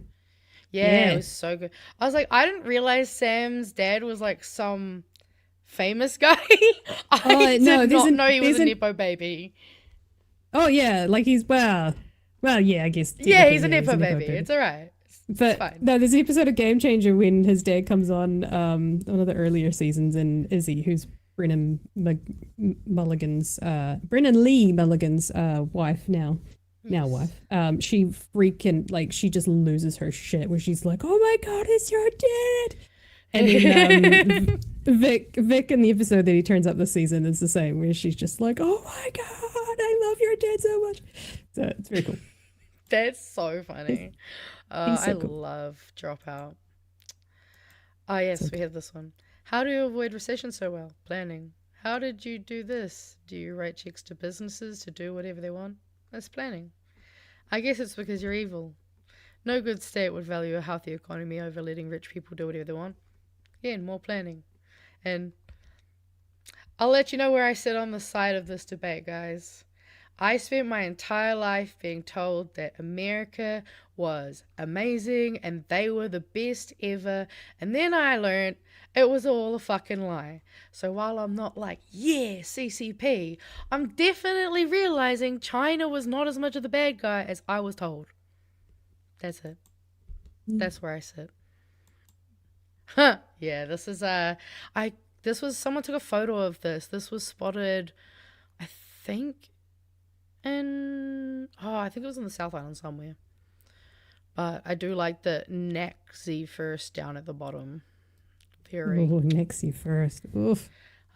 Yeah, Yeah. it was so good. I was like, I didn't realize Sam's dad was like some famous guy. I Oh no, did not know he was there's a an Nepo baby. oh yeah, like he's well yeah, I guess Yeah, technically, he's a yeah, Nepo baby. It's all right. It's But fine. no, there's an episode of Game Changer when his dad comes on one of the earlier seasons, and Izzy, who's Brennan Lee Mulligan's wife now Yes. wife. She freaking like she just loses her shit where she's like, "Oh my god, it's your dad!" And then Vic in the episode that he turns up this season is the same, where she's just like, "Oh my god, I love your dad so much." So it's very cool. That's so funny. He's so I cool. love Dropout. Oh, yes, we have this one. How do you avoid recession so well? Planning. How did you do this? Do you write checks to businesses to do whatever they want? That's planning. I guess it's because you're evil. No good state would value a healthy economy over letting rich people do whatever they want. Again, more planning. And I'll let you know where I sit on the side of this debate, guys. I spent my entire life being told that America was amazing and they were the best ever. And then I learned it was all a fucking lie. So while I'm not like, yeah, CCP, I'm definitely realizing China was not as much of the bad guy as I was told. That's it. That's where I sit. Huh. Yeah, this is someone took a photo of this. This was spotted, I think I think it was in the South Island somewhere. But I do like the Naxi first down at the bottom. Very. Oh, Nexie first. Oof.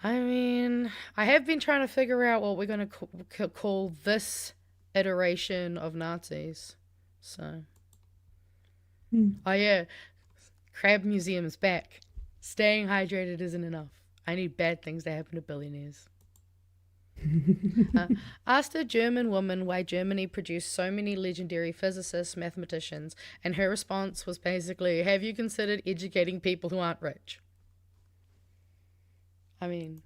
I mean, I have been trying to figure out what we're going to call this iteration of Nazis. So. Oh, yeah. Crab Museum's back. Staying hydrated isn't enough. I need bad things to happen to billionaires. Asked a German woman why Germany produced so many legendary physicists, mathematicians, and her response was basically, have you considered educating people who aren't rich? I mean,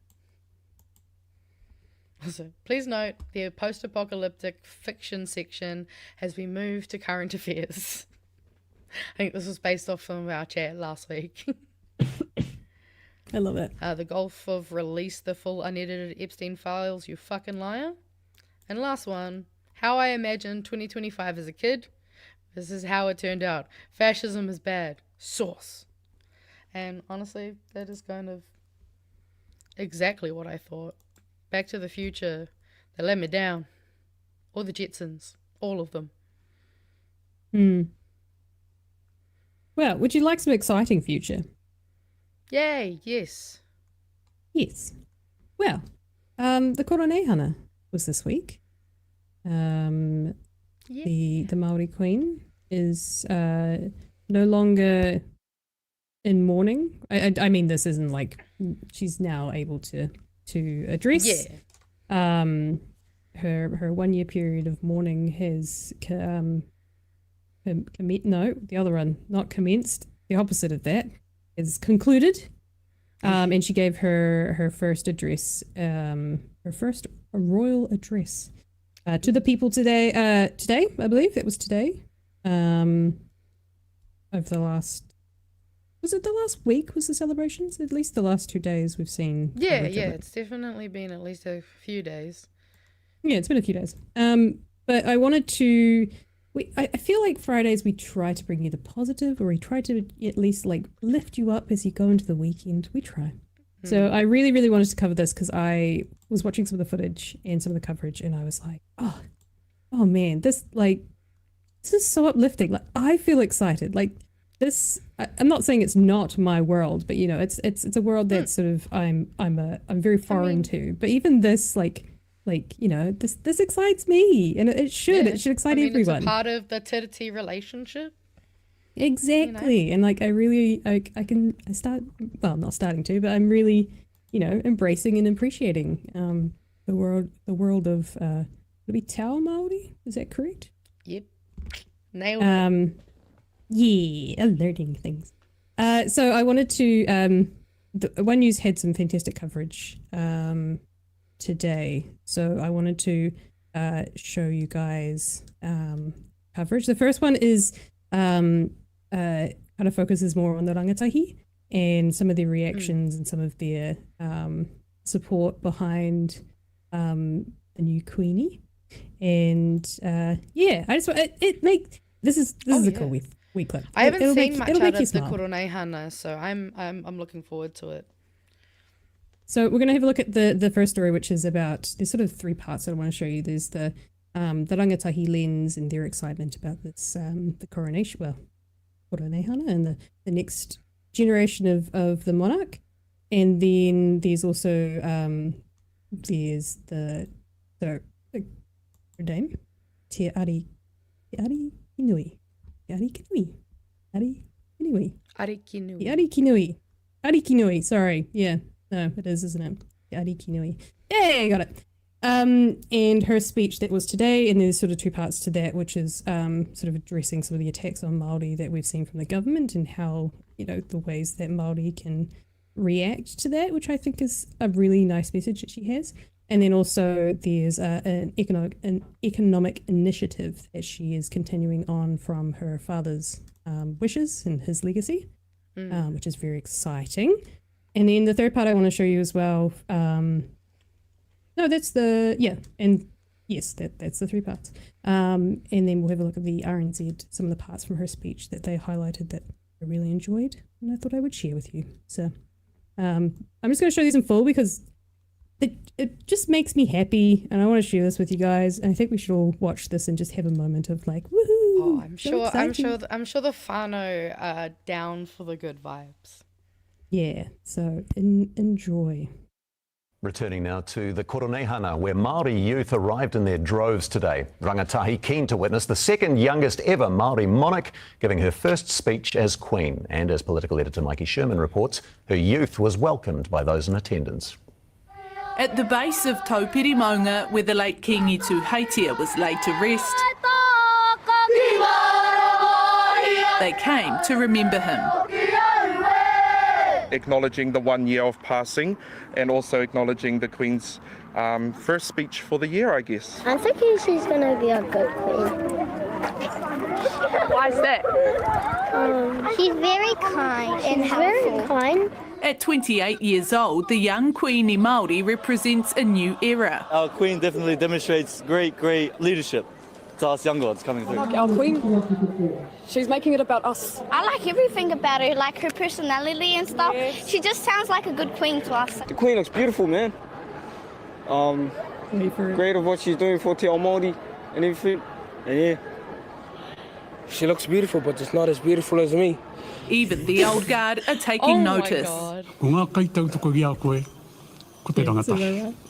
also, please note the post-apocalyptic fiction section has been moved to current affairs. I think this was based off some of our chat last week. I love it. The Gulf of release the full unedited Epstein files, you fucking liar. And last one, how I imagined 2025 as a kid. This is how it turned out. Fascism is bad. Source. And honestly, that is kind of exactly what I thought. Back to the Future, they let me down. Or the Jetsons. All of them. Well, would you like some exciting future? Yay, yes. Yes. Well, the Koronehana was this week. Yeah. The Māori Queen is no longer in mourning. I mean, this isn't like she's now able to address. Yeah. Her 1 year period of mourning has the other one, not commenced. The opposite of that is concluded. And she gave her first address, her first royal address to the people today, I believe it was today. Over the last, was it the last week was the celebrations? At least the last 2 days we've seen. Yeah, coverage of it. it's definitely been at least a few days. Yeah, it's been a few days. But I wanted to. I feel like Fridays we try to bring you the positive, or we try to at least like lift you up as you go into the weekend. We try. So I really, really wanted to cover this because I was watching some of the footage and some of the coverage, and I was like, oh man, this is so uplifting. Like I feel excited. Like this. I'm not saying it's not my world, but you know, it's a world that sort of I'm very foreign to. But even this you know, this excites me, and it should excite everyone. It's a part of the Tiriti relationship. Exactly. You know? And like I really I'm not starting to, but I'm really, you know, embracing and appreciating the world of would it be Tao Māori? Is that correct? Yep. Nailed it. Yeah, learning things. So I wanted to the One News had some fantastic coverage today. So I wanted to show you guys coverage. The first one is kind of focuses more on the rangatahi and some of their reactions and some of their support behind the new Queenie. And yeah, I just it make this is a cool wee clip. I haven't It'll seen make- much it'll out make you of the smile. Koronehana, so I'm looking forward to it. So we're going to have a look at the first story, which is about, there's sort of three parts that I want to show you. There's the rangatahi lens and their excitement about this, the coronation, well, Koronehana, and the next generation of the monarch. And then there's also, there's the dame, Te Ari Kinui. Ari Kinui, sorry. Yeah, no, it is, isn't it? Ari Kinui. Yay, got it. And her speech that was today, and there's sort of two parts to that, which is sort of addressing some of the attacks on Māori that we've seen from the government and how, the ways that Māori can react to that, which I think is a really nice message that she has. And then also there's an economic initiative that she is continuing on from her father's wishes and his legacy, which is very exciting. And then the third part I want to show you as well. No, that's that's the three parts. And then we'll have a look at the RNZ, some of the parts from her speech that they highlighted that I really enjoyed, and I thought I would share with you. So I'm just going to show these in full because it just makes me happy, and I want to share this with you guys. And I think we should all watch this and just have a moment of like, woohoo! Oh, I'm so sure exciting. the whānau are down for the good vibes. Yeah, so enjoy. Returning now to the Koronehana, where Māori youth arrived in their droves today. Rangatahi keen to witness the second youngest ever Māori monarch giving her first speech as Queen. And as political editor Mikey Sherman reports, her youth was welcomed by those in attendance. At the base of Taupiri Maunga, where the late King Itu Heitia was laid to rest, they came to remember him. Acknowledging the 1 year of passing and also acknowledging the Queen's first speech for the year, I guess. I'm thinking she's going to be a good queen. Why is that? She's very kind and helpful. Very kind. At 28 years old, the young Queen Māori represents a new era. Our Queen definitely demonstrates great leadership to us young ones coming through. Our Queen, she's making it about us. I like everything about her, like her personality and stuff. Yes. She just sounds like a good queen to us. The Queen looks beautiful, man. Great of what she's doing for Te Ao Māori and everything. And yeah. She looks beautiful, but it's not as beautiful as me. Even the old guard are taking notice.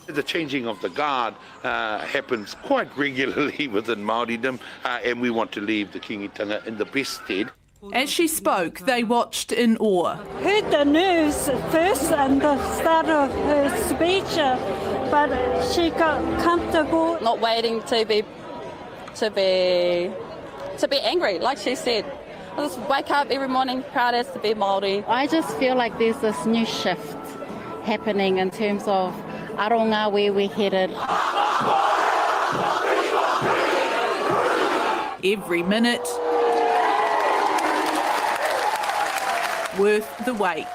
The changing of the guard happens quite regularly within Māoridom, and we want to leave the kingitanga in the best stead. As she spoke, they watched in awe. Heard the news first and the start of her speech, but she got comfortable. Not waiting to be angry, like she said. I just wake up every morning proud as to be Māori. I just feel like there's this new shift happening in terms of aronga, where we're headed. Every minute worth the wait.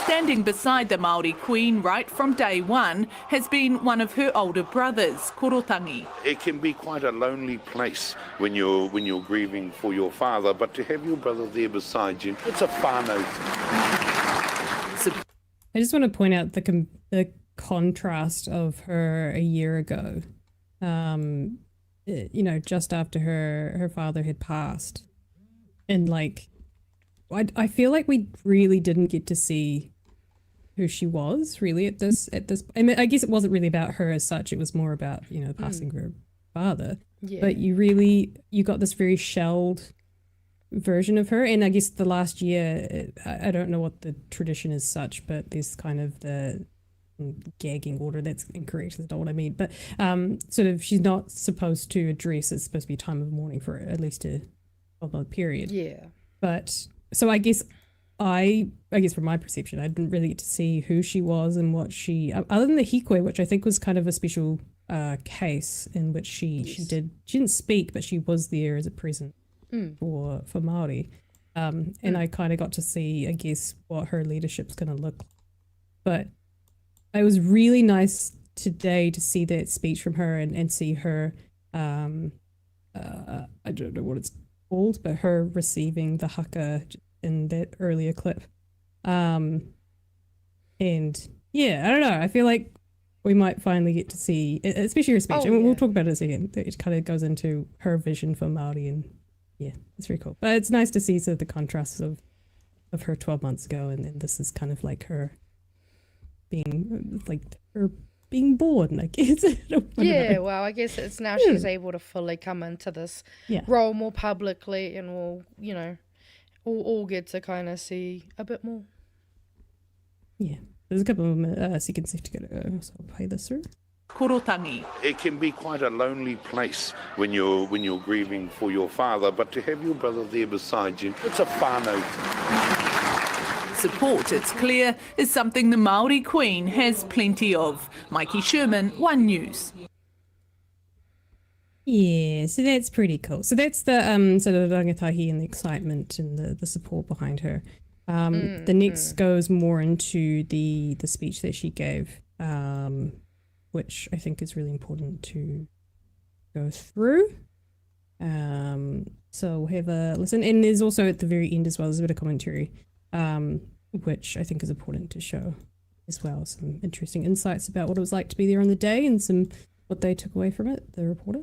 Standing beside the Māori Queen right from day one has been one of her older brothers, Korotangi. It can be quite a lonely place when you're grieving for your father, but to have your brother there beside you, it's a whānau. I just want to point out the contrast of her a year ago, just after her father had passed. And like, I feel like we really didn't get to see who she was really at this. I mean, I guess it wasn't really about her as such. It was more about, the passing of her father. Yeah. But you got this very shelled version of her. And I guess the last year, I don't know what the tradition is such, but there's kind of the gagging order. That's incorrect. That's not what I mean. But sort of she's not supposed to address, it's supposed to be time of mourning for at least a 12-month period. Yeah. But so I guess I guess from my perception, I didn't really get to see who she was and what she, other than the hikoi, which I think was kind of a special case in which she didn't speak, but she was there as a present for Māori. And I kind of got to see, I guess, what her leadership's going to look like. But it was really nice today to see that speech from her and see her, I don't know what it's called, but her receiving the haka in that earlier clip. And yeah, I don't know. I feel like we might finally get to see, especially her speech. We'll talk about it in a second. It kind of goes into her vision for Māori, and yeah, it's very cool. But it's nice to see sort of the contrasts of her 12 months ago, and then this is kind of like her being born, I guess. Well, I guess it's now she's able to fully come into this role more publicly, and we'll, all get to kind of see a bit more. Yeah, there's a couple of seconds left to go, so I'll play this through. Korotangi. It can be quite a lonely place when you're grieving for your father, but to have your brother there beside you, it's a whānau. Support, it's clear, is something the Māori Queen has plenty of. Mikey Sherman, One News. Yeah, so that's pretty cool. So that's the sort of rangatahi and the excitement and the support behind her. The next goes more into the speech that she gave, which I think is really important to go through. So we'll have a listen. And there's also at the very end as well, there's a bit of commentary, which I think is important to show as well. Some interesting insights about what it was like to be there on the day and what they took away from it, the reporter.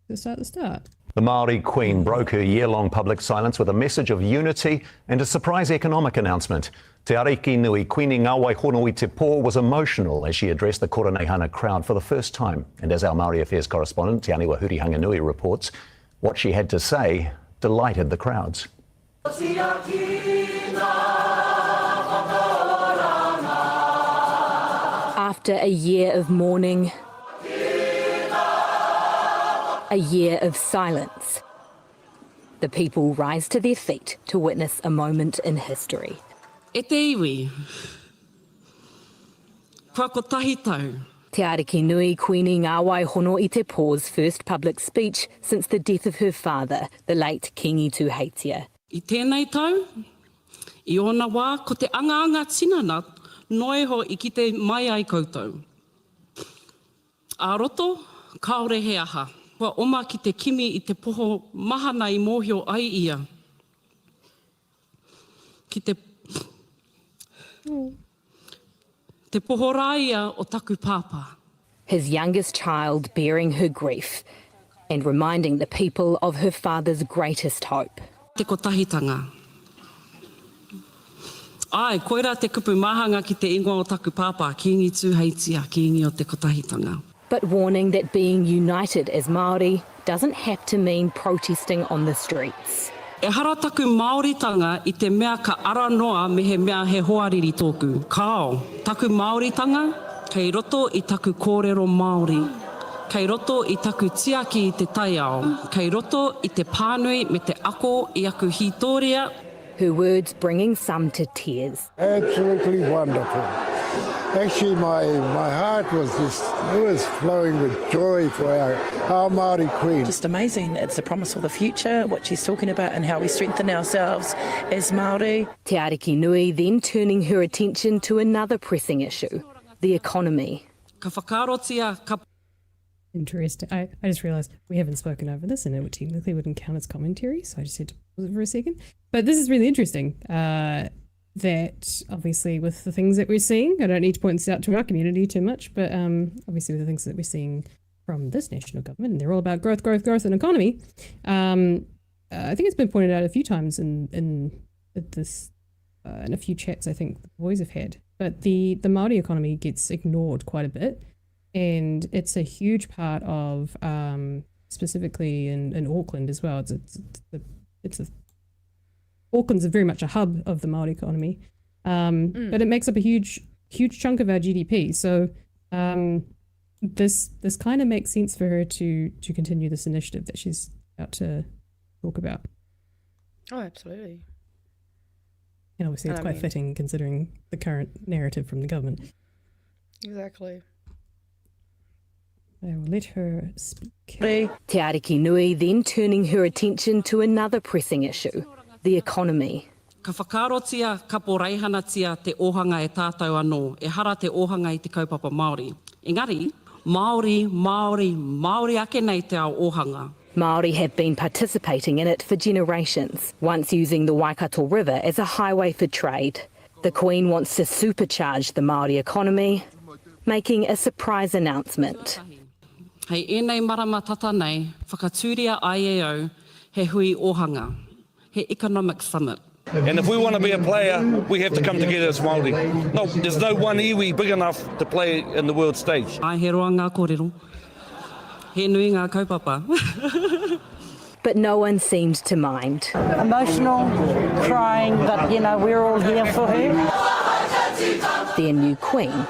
Let's start at the start. The Māori Queen broke her year-long public silence with a message of unity and a surprise economic announcement. Te Ariki Nui Queeni Ngā Waihonu i Te Pō was emotional as she addressed the Koronei Hana crowd for the first time. And as our Māori Affairs correspondent, Te Aniwa Hurihanganui reports, what she had to say delighted the crowds. After a year of mourning, a year of silence, the people rise to their feet to witness a moment in history. E te iwi, kua kotahi tau. Te Ariki Nui Queeni Ngā Waihonu i Te Pō's first public speech since the death of her father, the late Kingi Tuheitia. I tēnei tau, i ona wā ko te anga tinana noiho i ki te mai ai koutou. A roto, kaore he aha. Kua oma ki te kimi i te poho mahana i mōhio ai ia. Ki te poho rā ia o taku pāpā. His youngest child bearing her grief and reminding the people of her father's greatest hope. Te kotahitanga. Ai, koira te kupu mahanga ki te ingoa o taku pāpā, Kingi Tuheitia, Kingi o te kotahitanga. But warning that being united as Māori doesn't have to mean protesting on the streets. E hara taku Māoritanga i te mea ka ara noa me he mea he hoariri tōku. Kao, taku Māoritanga, kei roto i taku kōrero Māori. Kei roto i taku tiaki i te taiao. Kei roto i te pānui me te ako i aku hitoria. Her words bringing some to tears. Absolutely wonderful. Actually, my heart was flowing with joy for our Māori Queen. Just amazing. It's a promise for the future, what she's talking about and how we strengthen ourselves as Māori. Te Ariki Nui then turning her attention to another pressing issue, the economy. Ka whakarotia, ka... Interesting. I just realised we haven't spoken over this and it technically wouldn't count as commentary, so I just had to pause it for a second. But this is really interesting. That obviously with the things that we're seeing, I don't need to point this out to our community too much, but obviously with the things that we're seeing from this national government, and they're all about growth, growth, growth and economy. I think it's been pointed out a few times in a few chats I think the boys have had, but the Māori economy gets ignored quite a bit, and it's a huge part of specifically in Auckland as well. Auckland's very much a hub of the Māori economy, but it makes up a huge chunk of our GDP. So this kind of makes sense for her to continue this initiative that she's about to talk about. Oh, absolutely. And obviously it's quite fitting considering the current narrative from the government. Exactly. I will let her speak. Te Ariki Nui then turning her attention to another pressing issue, the economy. Ka whakarotia, ka poreihanatia te ohanga e tātou anō, e hara te ohanga i te kaupapa Māori. Engari, Māori ake nei te ao ohanga. Māori have been participating in it for generations, once using the Waikato River as a highway for trade. The Queen wants to supercharge the Māori economy, making a surprise announcement. Hei ēnei marama tata nei, whakatūria IAO, he hui ohanga, he economic summit. And if we want to be a player, we have to come together as Māori. No, there's no one iwi big enough to play in the world stage. Ai he roa ngā kōrero. He nui ngā kaupapa. But no one seemed to mind. Emotional, crying, but you know, we're all here for her. Their new queen.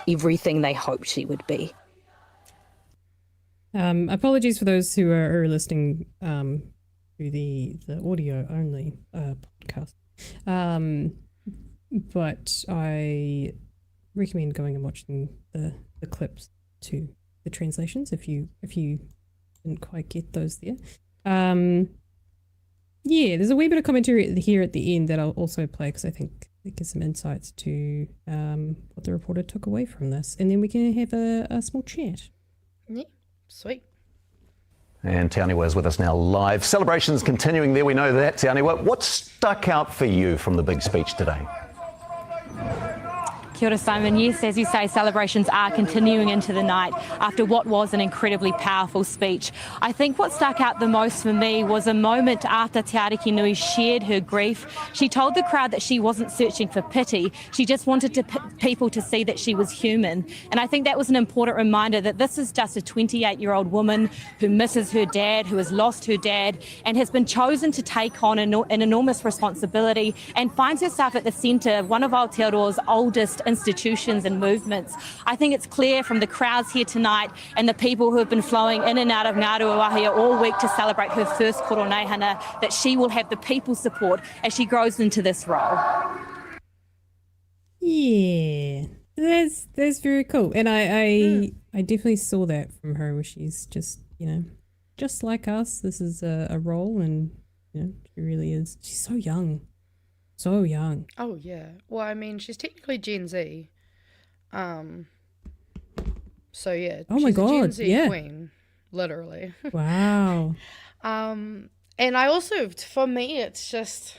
Everything they hoped she would be. Apologies for those who are listening through the audio only podcast. But I recommend going and watching the clips to the translations if you didn't quite get those there. Yeah, there's a wee bit of commentary here at the end that I'll also play because I think it gives some insights to what the reporter took away from this, and then we can have a small chat. Yeah, sweet. And Te Aniwa is with us now live. Celebrations continuing there, we know that. Te Aniwa, what stuck out for you from the big speech today? Kia ora, Simon. Yes, as you say, celebrations are continuing into the night after what was an incredibly powerful speech. I think what stuck out the most for me was a moment after Te Ariki Nui shared her grief. She told the crowd that she wasn't searching for pity. She just wanted people to see that she was human. And I think that was an important reminder that this is just a 28-year-old woman who misses her dad, who has lost her dad, and has been chosen to take on an enormous responsibility and finds herself at the centre of one of Aotearoa's oldest institutions and movements. I think it's clear from the crowds here tonight and the people who have been flowing in and out of Ngā Ruawahia all week to celebrate her first koronehana that she will have the people's support as she grows into this role. Yeah, that's very cool, and I definitely saw that from her, where she's just just like us. This is a role, and she really is. She's so young. So young. Oh yeah. Well, I mean, she's technically Gen Z. So yeah. Oh my she's God. a Gen Z yeah. queen, literally. Wow. And I also, for me, it's just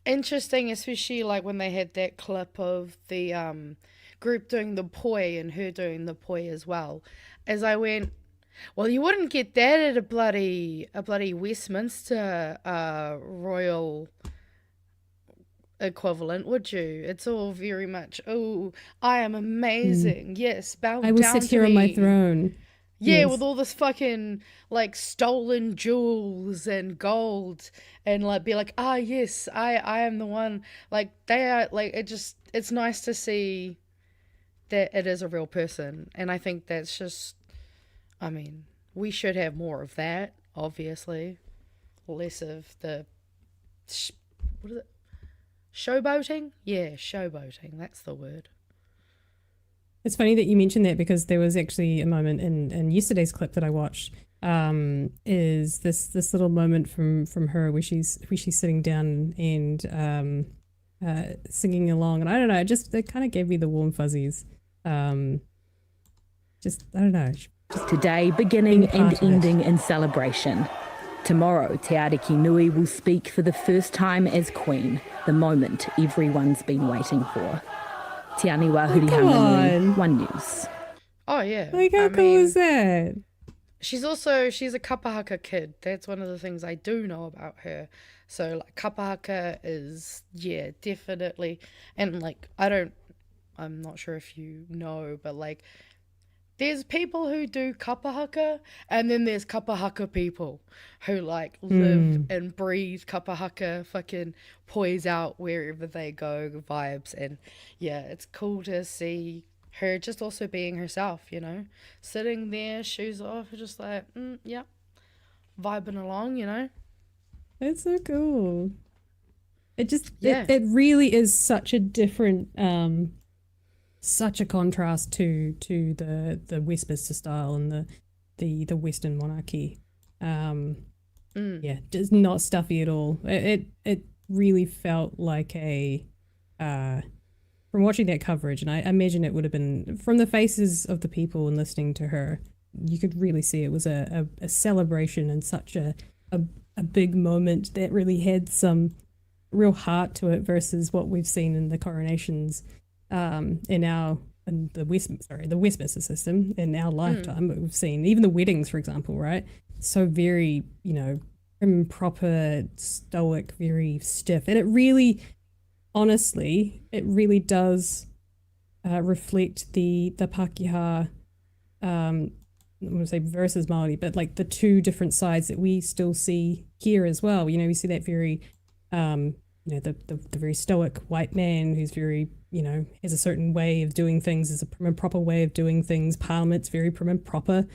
interesting, especially like when they had that clip of the group doing the poi and her doing the poi as well. As I went, well, you wouldn't get that at a bloody Westminster royal equivalent, would you? It's all very much, oh, I am amazing. Yes, bow down to me. I will sit here on my throne. Yeah, Yes. with all this fucking like stolen jewels and gold, and like be like, yes, I am the one. Like they are like it's nice to see that it is a real person, and I think that's just, I mean, we should have more of that. Obviously, less of the what is it? Showboating? Yeah, showboating. That's the word. It's funny that you mentioned that because there was actually a moment in yesterday's clip that I watched. Is this little moment from her where she's sitting down and singing along, and I don't know, it kind of gave me the warm fuzzies. I don't know. Today beginning and ending in celebration. Tomorrow, Te Ariki Nui will speak for the first time as Queen, the moment everyone's been waiting for. Te Aniwa Hurihanga Nui, One News. Oh yeah. Like, how cool is that? She's a kapahaka kid. That's one of the things I do know about her. So like kapahaka is, yeah, definitely, and like I'm not sure if you know, but like there's people who do kapahaka, and then there's kapahaka people who like live and breathe kapahaka, fucking poise out wherever they go, vibes. And yeah, it's cool to see her just also being herself, sitting there, shoes off, just like, yeah, vibing along, you know. It's so cool. It just Yeah. it really is such a different such a contrast to the Westminster style and the Western monarchy. Yeah, just not stuffy at all. It really felt like a from watching that coverage, and I imagine it would have been from the faces of the people and listening to her, you could really see it was a celebration and such a big moment that really had some real heart to it versus what we've seen in the coronations in the Westminster system in our lifetime. But we've seen even the weddings, for example, right? So very, you know, prim and proper, stoic, very stiff, and it really, honestly, it really does reflect the Pākehā. I'm going to say versus Māori, but like the two different sides that we still see here as well. You know, we see that very, you know, the very stoic white man who's very, you know, has a certain way of doing things, is a prim and proper way of doing things. Parliament's very prim and proper.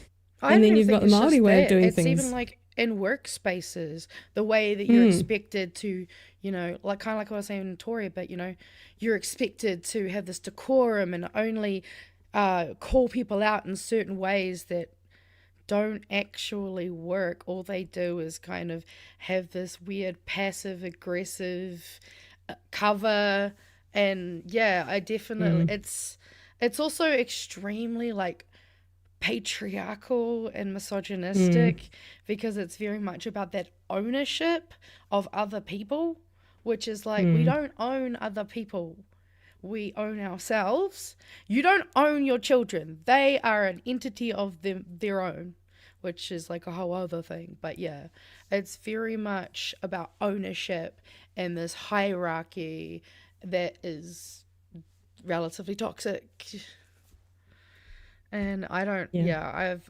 And then you've got the Māori way of doing things. It's even like in workspaces, the way that you're expected to, you know, like kind of like what I was saying in Tory, but, you know, you're expected to have this decorum and only call people out in certain ways that don't actually work. All they do is kind of have this weird passive aggressive cover, and yeah, I definitely it's also extremely like patriarchal and misogynistic because it's very much about that ownership of other people, which is like we don't own other people. We own ourselves. You don't own your children. They are an entity of their own, which is like a whole other thing. But yeah, it's very much about ownership and this hierarchy that is relatively toxic. And I don't,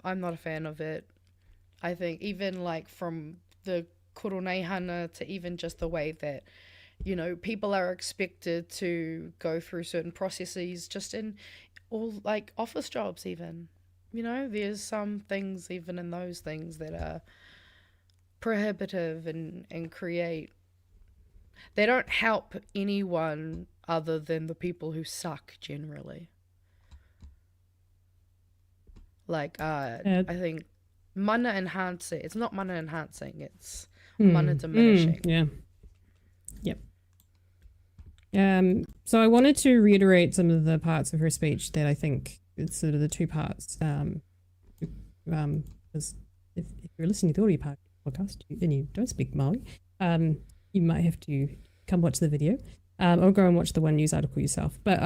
I'm not a fan of it. I think even like from the Koronehana to even just the way that, you know, people are expected to go through certain processes just in all like office jobs even. You know, there's some things even in those things that are prohibitive and create. They don't help anyone other than the people who suck generally. Like, I think mana enhancing, it's not mana enhancing, it's mana diminishing. Yeah. Yep. So I wanted to reiterate some of the parts of her speech that I think it's sort of the two parts. Because if you're listening to the audio podcast and you don't speak Māori, you might have to come watch the video or go and watch the One News article yourself. But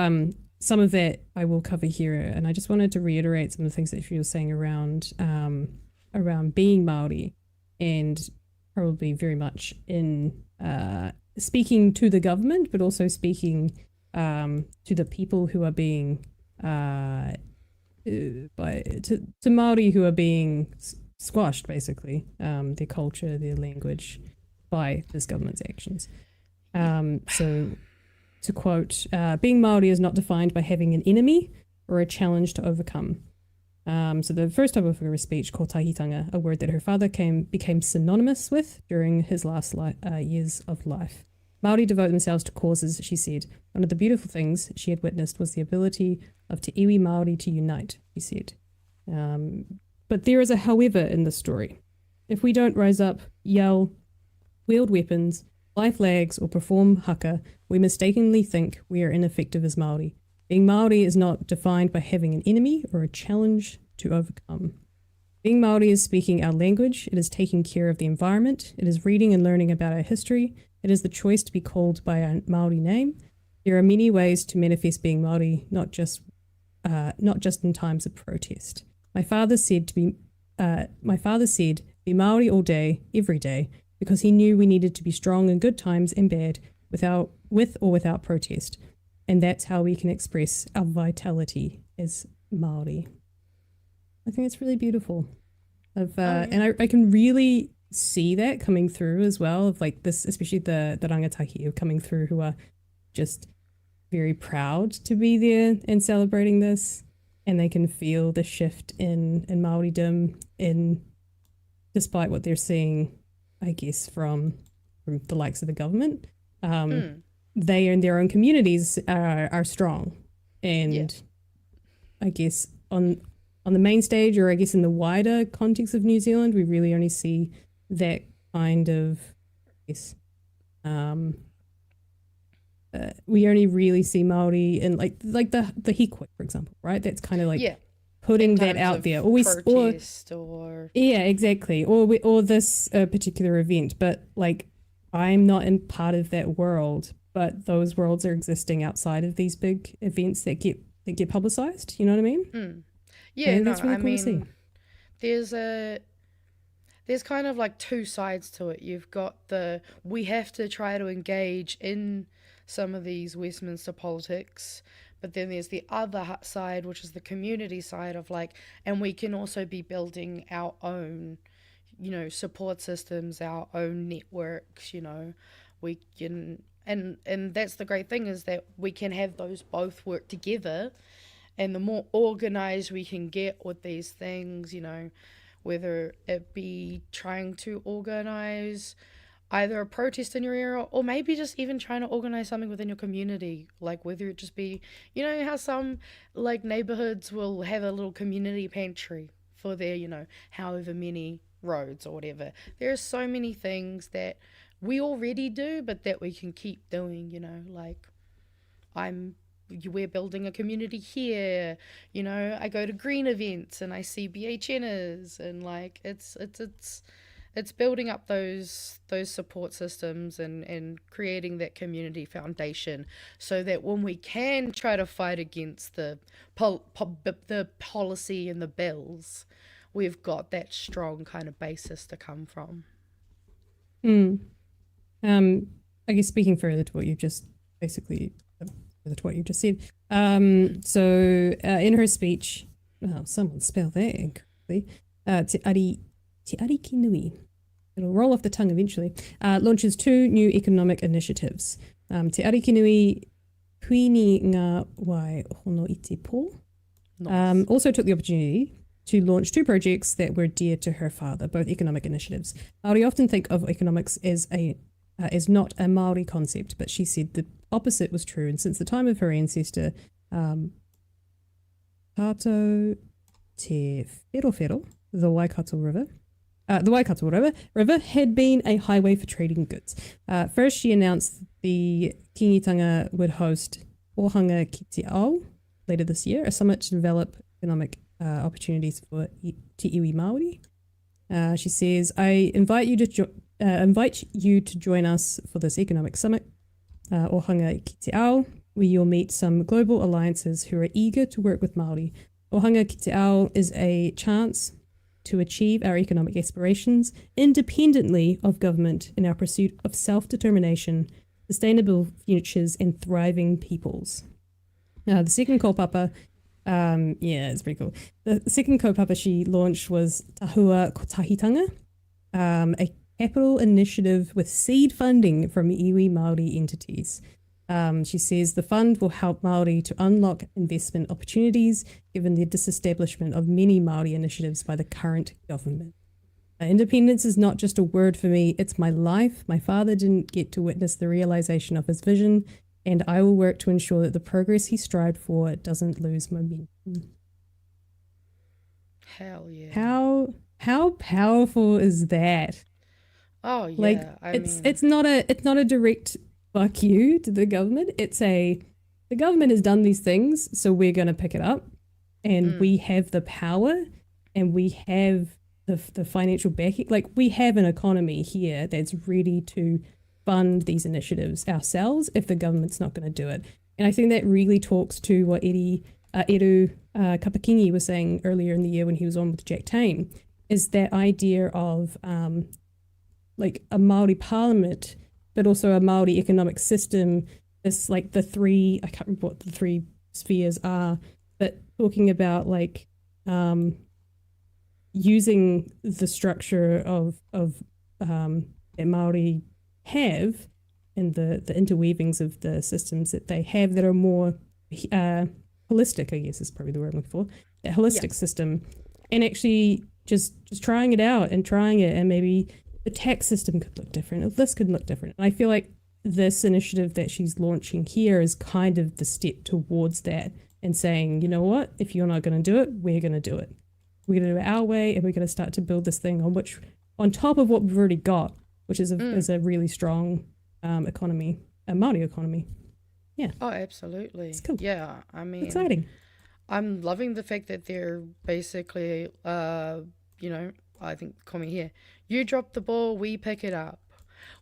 some of that I will cover here, and I just wanted to reiterate some of the things that she was saying around being Māori, and probably very much in speaking to the government, but also speaking to the people who are being to Māori who are being squashed, basically, their culture, their language, by this government's actions. So to quote, being Māori is not defined by having an enemy or a challenge to overcome. So the first half of her speech, kotahitanga, a word that her father became synonymous with during his last years of life. Māori devote themselves to causes, she said. One of the beautiful things she had witnessed was the ability of Te Iwi Māori to unite, she said. But there is a however in this story. If we don't rise up, yell, wield weapons, fly flags, or perform haka, we mistakenly think we are ineffective as Māori. Being Māori is not defined by having an enemy or a challenge to overcome. Being Māori is speaking our language, it is taking care of the environment, it is reading and learning about our history, it is the choice to be called by our Māori name. There are many ways to manifest being Māori, not just in times of protest. My father said, be Māori all day, every day, because he knew we needed to be strong in good times and bad, with or without protest. And that's how we can express our vitality as Māori. I think it's really beautiful. And I can really see that coming through as well, of like this, especially the rangatahi coming through who are just very proud to be there and celebrating this. And they can feel the shift in Māoridom, in despite what they're seeing, I guess, from the likes of the government, they in their own communities are strong. And I guess on the main stage, or I guess in the wider context of New Zealand, we really only see that kind of, I guess, we only really see Māori in like the hikoi, for example, right? That's kind of like putting that out there. Yeah, exactly. Or this particular event. But like, I'm not in part of that world, but those worlds are existing outside of these big events that get publicized. You know what I mean? Yeah, that's really cool to see. There's kind of like two sides to it. You've got we have to try to engage in some of these Westminster politics, but then there's the other side, which is the community side of like, and we can also be building our own, support systems, our own networks, we can, and that's the great thing, is that we can have those both work together, and the more organized we can get with these things, whether it be trying to organize either a protest in your area, or maybe just even trying to organize something within your community, like whether it just be, how some like neighborhoods will have a little community pantry for their, however many roads or whatever. There are so many things that we already do, but that we can keep doing, like we're building a community here, I go to green events and I see BHNers, and like it's building up those support systems and creating that community foundation, so that when we can try to fight against the policy and the bills, we've got that strong kind of basis to come from. I guess speaking further to what you just said, so in her speech, someone spelled that incorrectly, Te Ariki Nui, it'll roll off the tongue eventually, launches 2 new economic initiatives. Te Ariki Nui Puini ngā wai hono i te pō. Also took the opportunity to launch 2 projects that were dear to her father, both economic initiatives. Māori often think of economics as not a Māori concept, but she said the opposite was true, and since the time of her ancestor, Kato Te Wherowhero, the Waikato River had been a highway for trading goods. First, she announced the kingitanga would host Ohanga ki te Ao later this year, a summit to develop economic opportunities for Te Iwi Māori. She says, I invite you to join us for this economic summit, Ohanga ki te Ao, where you'll meet some global alliances who are eager to work with Māori. Ohanga ki te Ao is a chance to achieve our economic aspirations independently of government in our pursuit of self-determination, sustainable futures, and thriving peoples. The second kaupapa, it's pretty cool. The second kaupapa she launched was Tahua Kotahitanga, a capital initiative with seed funding from iwi Māori entities. She says the fund will help Māori to unlock investment opportunities given the disestablishment of many Māori initiatives by the current government. Independence is not just a word for me, it's my life. My father didn't get to witness the realization of his vision, and I will work to ensure that the progress he strived for doesn't lose momentum. Hell yeah. How powerful is that? Oh yeah. Like it's not a direct fuck you to the government. It's the government has done these things, so we're going to pick it up, and we have the power, and we have the financial backing. Like, we have an economy here that's ready to fund these initiatives ourselves if the government's not going to do it. And I think that really talks to what Eru Kapakingi was saying earlier in the year when he was on with Jack Tame, is that idea of like a Māori parliament, but also a Māori economic system. This, like, the 3, I can't remember what the 3 spheres are, but talking about like using the structure of that Māori have, and the interweavings of the systems that they have that are more holistic, I guess is probably the word I'm looking for, that holistic system, and actually just trying it out and trying it, and maybe the tax system could look different, or this could look different. And I feel like this initiative that she's launching here is kind of the step towards that, and saying, you know what, if you're not going to do it, we're going to do it. We're going to do it our way, and we're going to start to build this thing on top of what we've already got, which is a really strong economy, a Māori economy. Yeah. Oh, absolutely. It's cool. Yeah, I mean, Exciting. I'm loving the fact that they're basically, you know, I think, comment here, you drop the ball, we pick it up,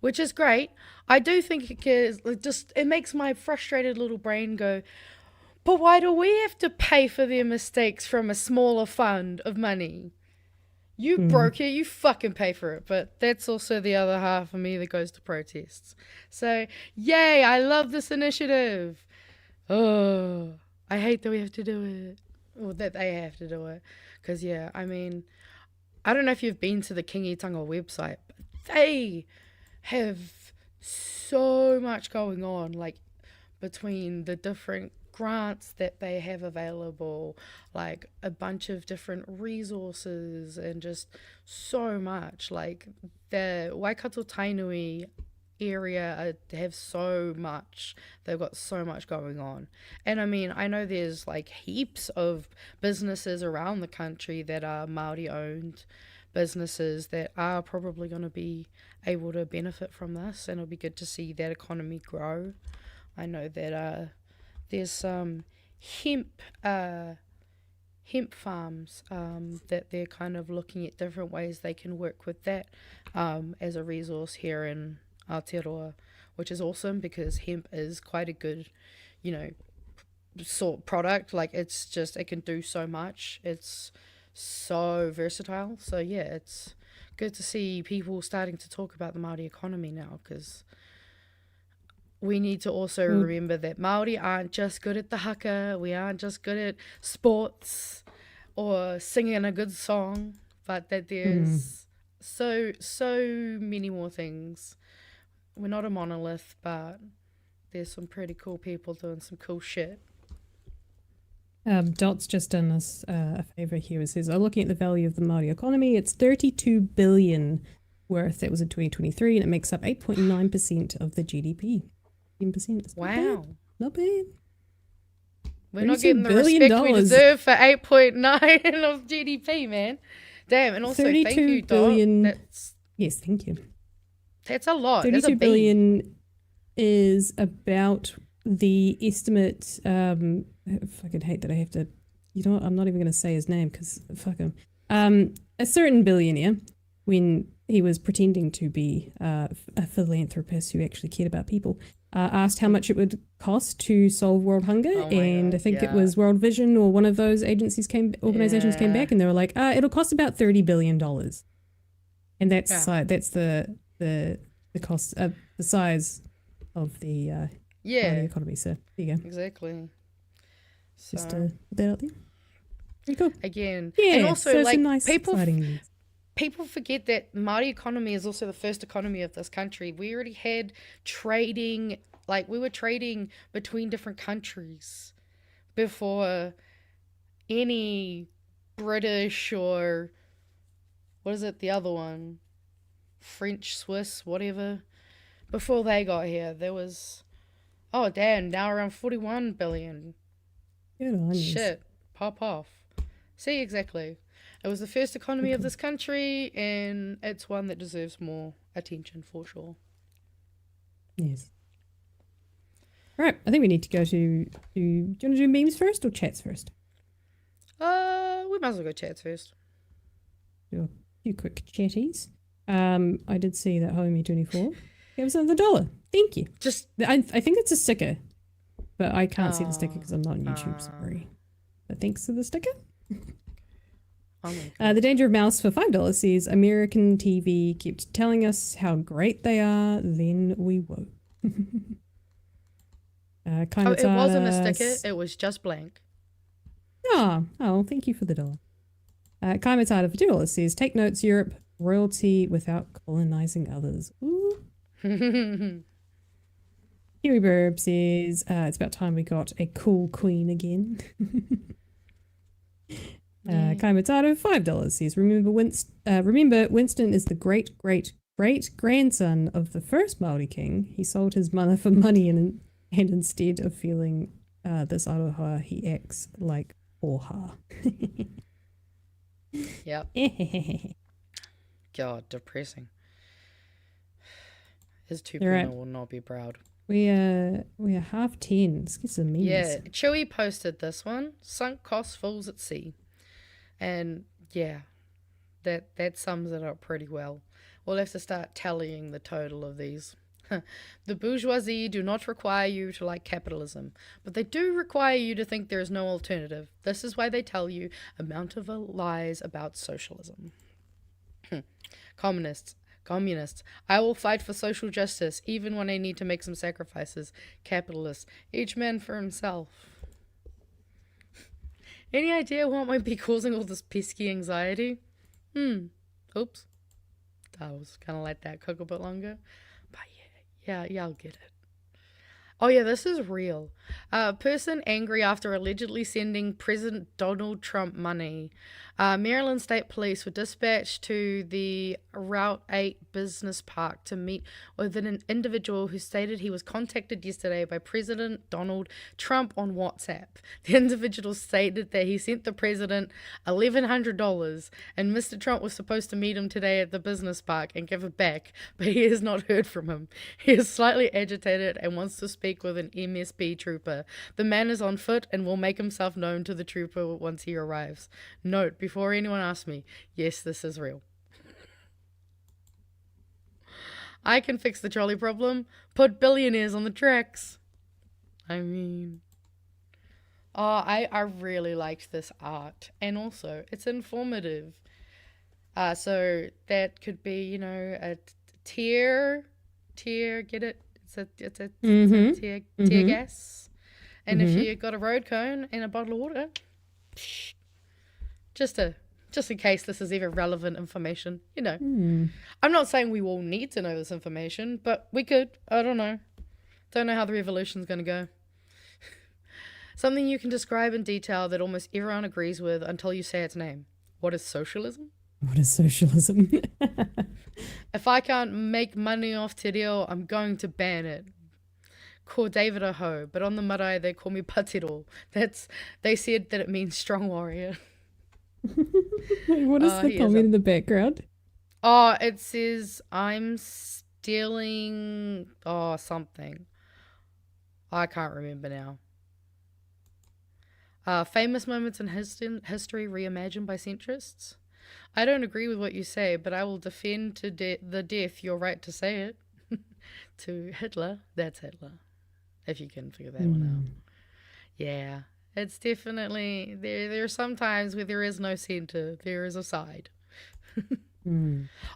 which is great. I do think it makes my frustrated little brain go, but why do we have to pay for their mistakes from a smaller fund of money? You broke it, you fucking pay for it. But that's also the other half of me that goes to protests. So, yay, I love this initiative. Oh, I hate that we have to do it. Or that they have to do it. Because, yeah, I mean, I don't know if you've been to the Kingitanga website, but they have so much going on, like, between the different grants that they have available, like a bunch of different resources, and just so much. Like the Waikato Tainui area have so much, they've got so much going on. And I mean, I know there's like heaps of businesses around the country that are Māori owned businesses that are probably going to be able to benefit from this, and it'll be good to see that economy grow. I know that there's some hemp farms that they're kind of looking at different ways they can work with that as a resource here in Aotearoa, which is awesome because hemp is quite a good, you know, sort product. Like it's just, it can do so much. It's so versatile. So yeah, it's good to see people starting to talk about the Māori economy now, because we need to also remember that Māori aren't just good at the haka, we aren't just good at sports or singing a good song, but that there's so many more things. We're not a monolith, but there's some pretty cool people doing some cool shit. Dot's just done us a favour here. It says, I'm looking at the value of the Māori economy. It's 32 billion worth. That was in 2023, and it makes up 8.9% of the GDP. 10%. Wow. Not bad. We're not getting the respect we deserve for 8.9 of GDP, man. Damn, and also thank you, Dot. Yes, thank you. That's a lot. 32 billion is about the estimate. I fucking hate that I have to. You know what? I'm not even going to say his name because fuck him. A certain billionaire, when he was pretending to be a philanthropist who actually cared about people, asked how much it would cost to solve world hunger, and I think it was World Vision or one of those organizations came back, and they were like, it'll cost about $30 billion, and that's the cost of the size of the Māori economy. So there you go. Exactly. So, just put that out there. Pretty cool. Again, yeah, and also so like nice, people forget that Māori economy is also the first economy of this country. We already had trading, like we were trading between different countries before any British or what is it, the other one? French, Swiss, whatever. Before they got here, there was, oh damn, now around 41 billion. Good on you. Shit, pop off. See, exactly. It was the first economy of this country, and it's one that deserves more attention for sure. Yes. All right, I think we need to go to do you want to do memes first or chats first? We might as well go chats first. Do a few quick chatties. I did see that Homie24 gave us another $1. Thank you. I think it's a sticker, but I can't see the sticker because I'm not on YouTube. Sorry. But thanks for the sticker. The Danger of Mouse for $5 says, American TV kept telling us how great they are, then we woke. It wasn't a sticker, it was just blank. Oh, thank you for the $1. Kaimatada for $2 says, take notes, Europe, royalty without colonizing others. Ooh. Huey Burb says, it's about time we got a cool queen again. Kaimataro, $5 says, remember Winston is the great-great-great-grandson of the first Māori king. He sold his mana for money and instead of feeling this aroha, he acts like oha. Yep. God, depressing. His tupuna will not be proud. We are 10:30. Let's get some memes. Yeah, Chewie posted this one. Sunk cost falls at sea. And yeah, that sums it up pretty well. We'll have to start tallying the total of these. The bourgeoisie do not require you to like capitalism, but they do require you to think there is no alternative. This is why they tell you amount of lies about socialism. Communists, I will fight for social justice, even when I need to make some sacrifices. Capitalists, each man for himself. Any idea what might be causing all this pesky anxiety? Oops. I was gonna let that cook a bit longer. But yeah, I'll get it. Oh yeah, this is real. Person angry after allegedly sending President Donald Trump money. Maryland State Police were dispatched to the Route 8 business park to meet with an individual who stated he was contacted yesterday by President Donald Trump on WhatsApp. The individual stated that he sent the president $1,100 and Mr. Trump was supposed to meet him today at the business park and give it back, but he has not heard from him. He is slightly agitated and wants to speak with an MSP trooper. The man is on foot and will make himself known to the trooper once he arrives. Note, before anyone asks me, yes, this is real. I can fix the trolley problem. Put billionaires on the tracks. I mean... Oh, I really liked this art. And also, it's informative. So that could be, you know, a tear, get it? It's a tear gas. And if you got a road cone and a bottle of water, just in case this is ever relevant information, you know. I'm not saying we all need to know this information, but we could. I don't know. Don't know how the revolution's going to go. Something you can describe in detail that almost everyone agrees with until you say its name. What is socialism? What is socialism? If I can't make money off te reo, I'm going to ban it. Ko David Aho, but on the marae they call me Patiro. They said that it means strong warrior. What is the comment in the background? Oh, it says, I'm stealing... Oh, something. I can't remember now. Famous moments in history reimagined by centrists. I don't agree with what you say, but I will defend to the death your right to say it. To Hitler, that's Hitler. If you can figure that one out. Yeah, it's definitely... There are some times where there is no center, there is a side.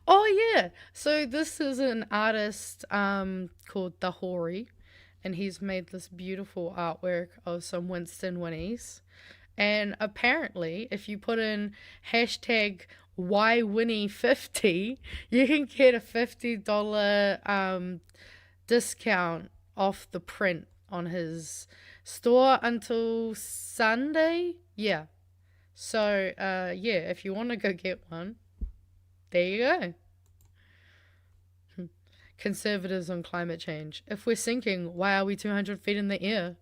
Oh, yeah. So this is an artist called Tahori, and he's made this beautiful artwork of some Winston Winnies. And apparently, if you put in hashtag #WhyWinnie50, you can get a $50 discount off the print on his store until Sunday. Yeah. So, yeah, if you want to go get one, there you go. Conservatives on climate change. If we're sinking, why are we 200 feet in the air?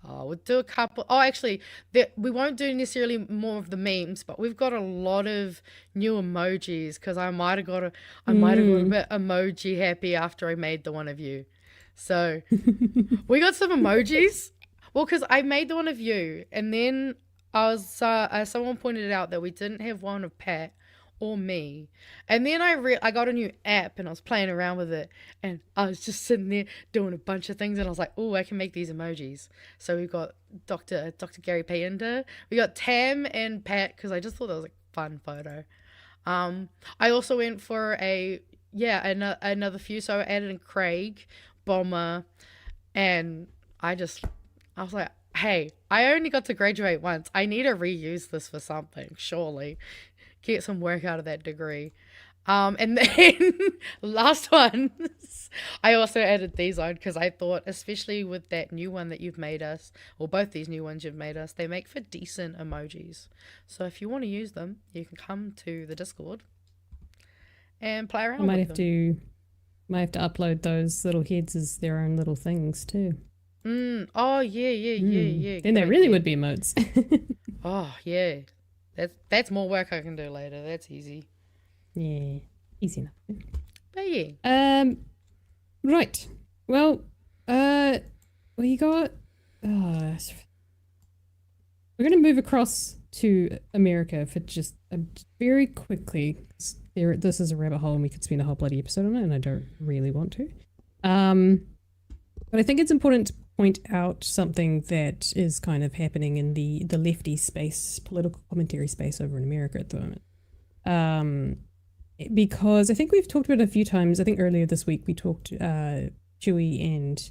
Oh, we'll do a couple. Oh, actually, we won't do necessarily more of the memes, but we've got a lot of new emojis because I might have got a bit emoji happy after I made the one of you. So we got some emojis. Well, because I made the one of you, and then someone pointed out that we didn't have one of Pat or me, and then I got a new app and I was playing around with it, and I was just sitting there doing a bunch of things, and I was like, oh, I can make these emojis. So we got Dr. Gary Payenda, we got Tam and Pat, because I just thought that was a fun photo. I also went for another few, so I added in Craig, Bomber, and I was like, hey, I only got to graduate once, I need to reuse this for something, surely. Get some work out of that degree. And then last one, I also added these on because I thought, especially with that new one that you've made us, or both these new ones you've made us, they make for decent emojis. So if you want to use them, you can come to the Discord and play around with them. Might have to upload those little heads as their own little things too. Oh yeah. Then they really would be emotes. Oh yeah, that's more work I can do later. That's easy. Yeah, easy enough. But yeah. Right. Well, you got. We're going to move across to America for just very quickly. This is a rabbit hole, and we could spend a whole bloody episode on it, and I don't really want to. But I think it's important to point out something that is kind of happening in the lefty space, political commentary space over in America at the moment. Because I think we've talked about it a few times. I think earlier this week we talked, Chewie and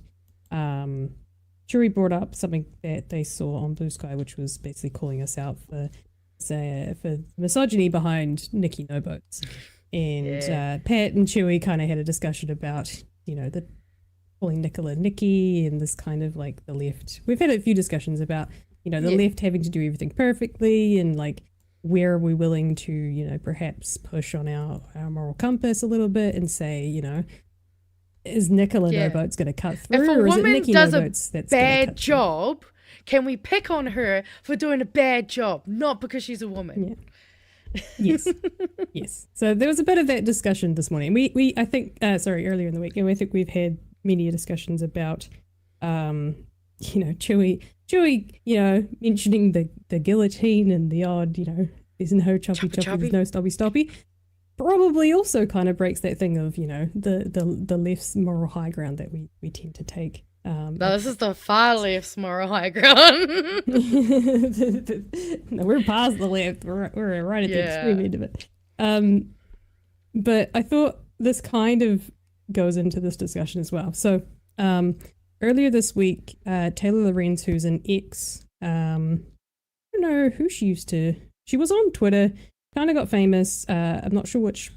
Chewie brought up something that they saw on Blue Sky, which was basically calling us out for misogyny behind Nikki No Boats. And Pat and Chewie kind of had a discussion about, the calling Nicola Nikki and this kind of like the left. We've had a few discussions about, the left having to do everything perfectly and like, where are we willing to, perhaps push on our moral compass a little bit and say, is Nicola No Boats going to cut through? If a or is it woman Nikki does No a Boats that's bad job, can we pick on her for doing a bad job, not because she's a woman? Yeah. Yes. So there was a bit of that discussion this morning. I think, earlier in the week, and I think we've had many discussions about, Chewie, mentioning the guillotine and the odd, there's no choppy, there's no stoppy. Probably also kind of breaks that thing of, the left's moral high ground that we tend to take. No, this is the far left's moral high ground. No, we're past the left. We're right at the extreme end of it. But I thought this kind of goes into this discussion as well. So earlier this week, Taylor Lorenz, who's an ex, I don't know who she used to. She was on Twitter, kind of got famous. I'm not sure which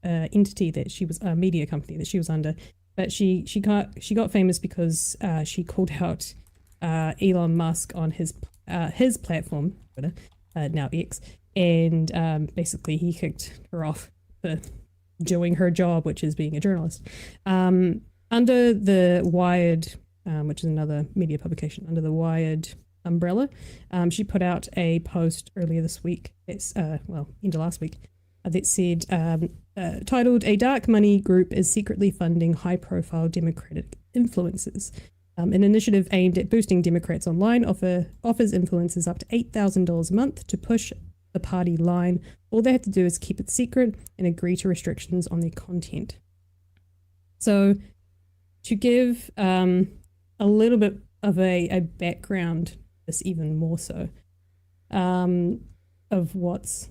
entity that she was, media company that she was under, but she got famous because she called out Elon Musk on his platform, Twitter, now X, and basically he kicked her off for doing her job, which is being a journalist. Under the Wired, which is another media publication, under the Wired umbrella, she put out a post earlier this week, end of last week, that said, titled, "A dark money group is secretly funding high-profile Democratic influencers. An initiative aimed at boosting Democrats online offers influencers up to $8,000 a month to push the party line. All they have to do is keep it secret and agree to restrictions on their content." So to give a little bit of a background, this even more so, of what's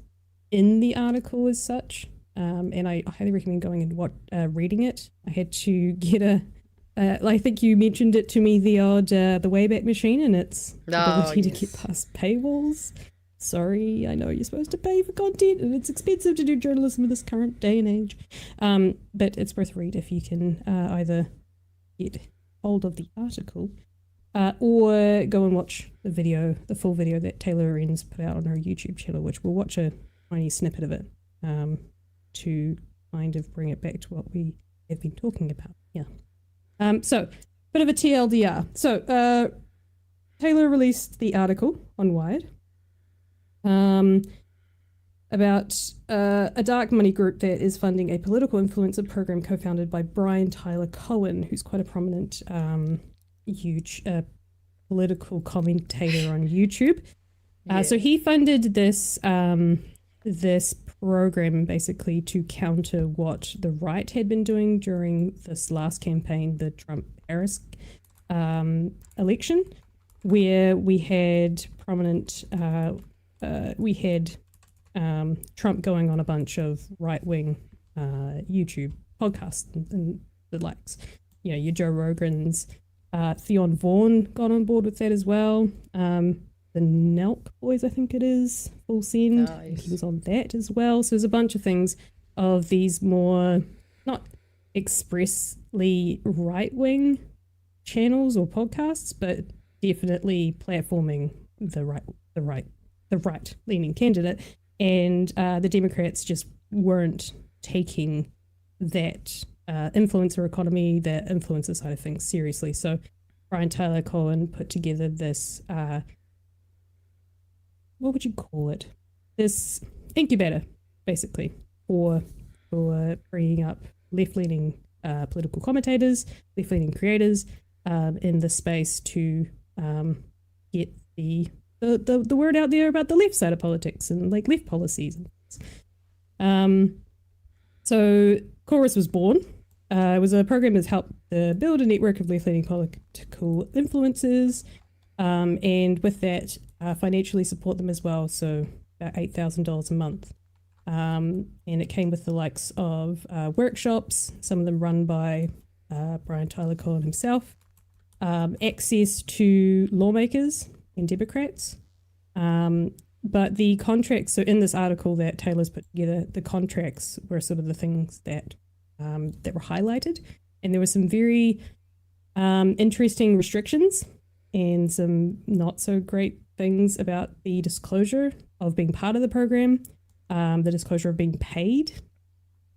in the article as such, and I highly recommend going and reading it. I had to get I think you mentioned it to me, the Wayback Machine and its ability to get past paywalls. Sorry, I know you're supposed to pay for content and it's expensive to do journalism in this current day and age. But it's worth a read if you can either get hold of the article or go and watch the full video that Taylor Lorenz put out on her YouTube channel, which we'll watch a tiny snippet of it to kind of bring it back to what we have been talking about. Yeah. So, bit of a TLDR. So, Taylor released the article on Wired about a dark money group that is funding a political influencer program co-founded by Brian Tyler Cohen, who's quite a prominent, huge political commentator on YouTube. So he funded this program basically to counter what the right had been doing during this last campaign, the Trump-Harris election, where we had prominent, Trump going on a bunch of right-wing YouTube podcasts and the likes. You know, your Joe Rogans, Theon Vaughn got on board with that as well. the Nelk Boys, I think it is, Full Send. Nice. He was on that as well. So there's a bunch of things of these more, not expressly right-wing channels or podcasts, but definitely platforming the right-leaning candidate. And the Democrats just weren't taking that influencer economy, that influencer side of things seriously. So Brian Taylor Cohen put together this, what would you call it? This incubator, basically, for bringing up left-leaning political commentators, left-leaning creators in the space to get the word out there about the left side of politics and like left policies. So Chorus was born. It was a program that helped build a network of left-leaning political influencers, and with that, financially support them as well. So about $8,000 a month. And it came with the likes of workshops, some of them run by Brian Tyler Cohen himself, access to lawmakers and Democrats. But the contracts, so in this article that Taylor's put together, the contracts were sort of the things that were highlighted. And there were some very interesting restrictions and some not so great things about the disclosure of being part of the program, the disclosure of being paid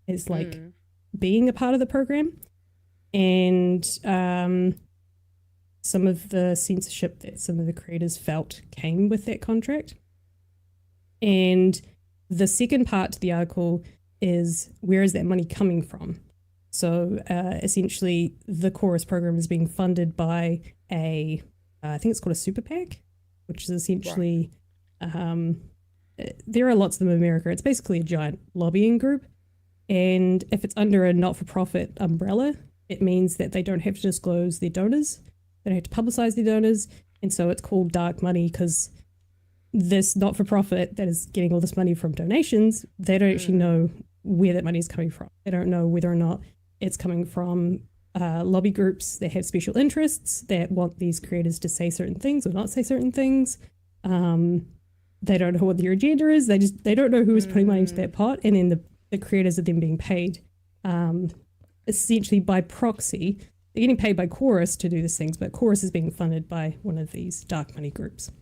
is like being a part of the program, and some of the censorship that some of the creators felt came with that contract. And the second part to the article is, where is that money coming from? So essentially, the Chorus program is being funded by I think it's called a super PAC, which is essentially, there are lots of them in America. It's basically a giant lobbying group. And if it's under a not-for-profit umbrella, it means that they don't have to disclose their donors. They don't have to publicize their donors. And so it's called dark money because this not-for-profit that is getting all this money from donations, they don't actually know where that money is coming from. They don't know whether or not it's coming from lobby groups that have special interests that want these creators to say certain things or not say certain things. They don't know what their agenda is. They don't know who is putting money into that pot, and then the creators are then being paid essentially by proxy. They're getting paid by Chorus to do these things, but Chorus is being funded by one of these dark money groups.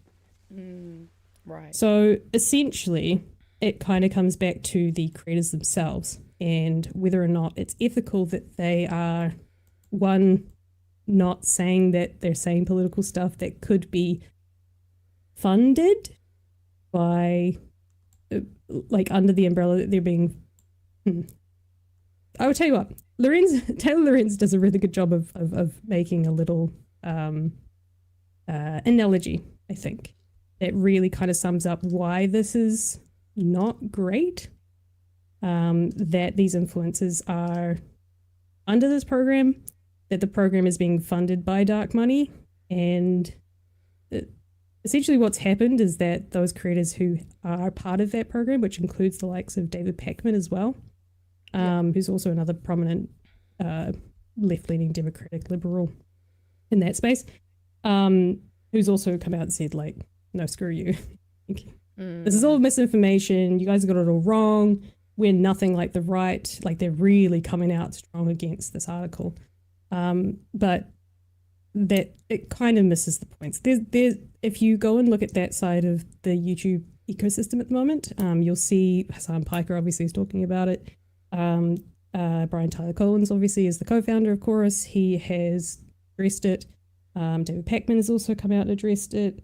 Right. So essentially, it kind of comes back to the creators themselves and whether or not it's ethical that they are, one, not saying that they're saying political stuff that could be funded by, like, under the umbrella that they're being. I would tell you what, Taylor Lorenz does a really good job of making a little analogy, I think, that really kind of sums up why this is not great, that these influencers are under this program, that the program is being funded by dark money, and essentially what's happened is that those creators who are part of that program, which includes the likes of David Pakman as well, who's also another prominent left-leaning Democratic liberal in that space, who's also come out and said, like, no, screw you. This is all misinformation. You guys got it all wrong. We're nothing like the right. Like, they're really coming out strong against this article. But that it kind of misses the points. There's if you go and look at that side of the YouTube ecosystem at the moment, you'll see Hassan Piker obviously is talking about it. Brian Tyler Collins obviously is the co-founder of Chorus. He has addressed it. David Pakman has also come out and addressed it.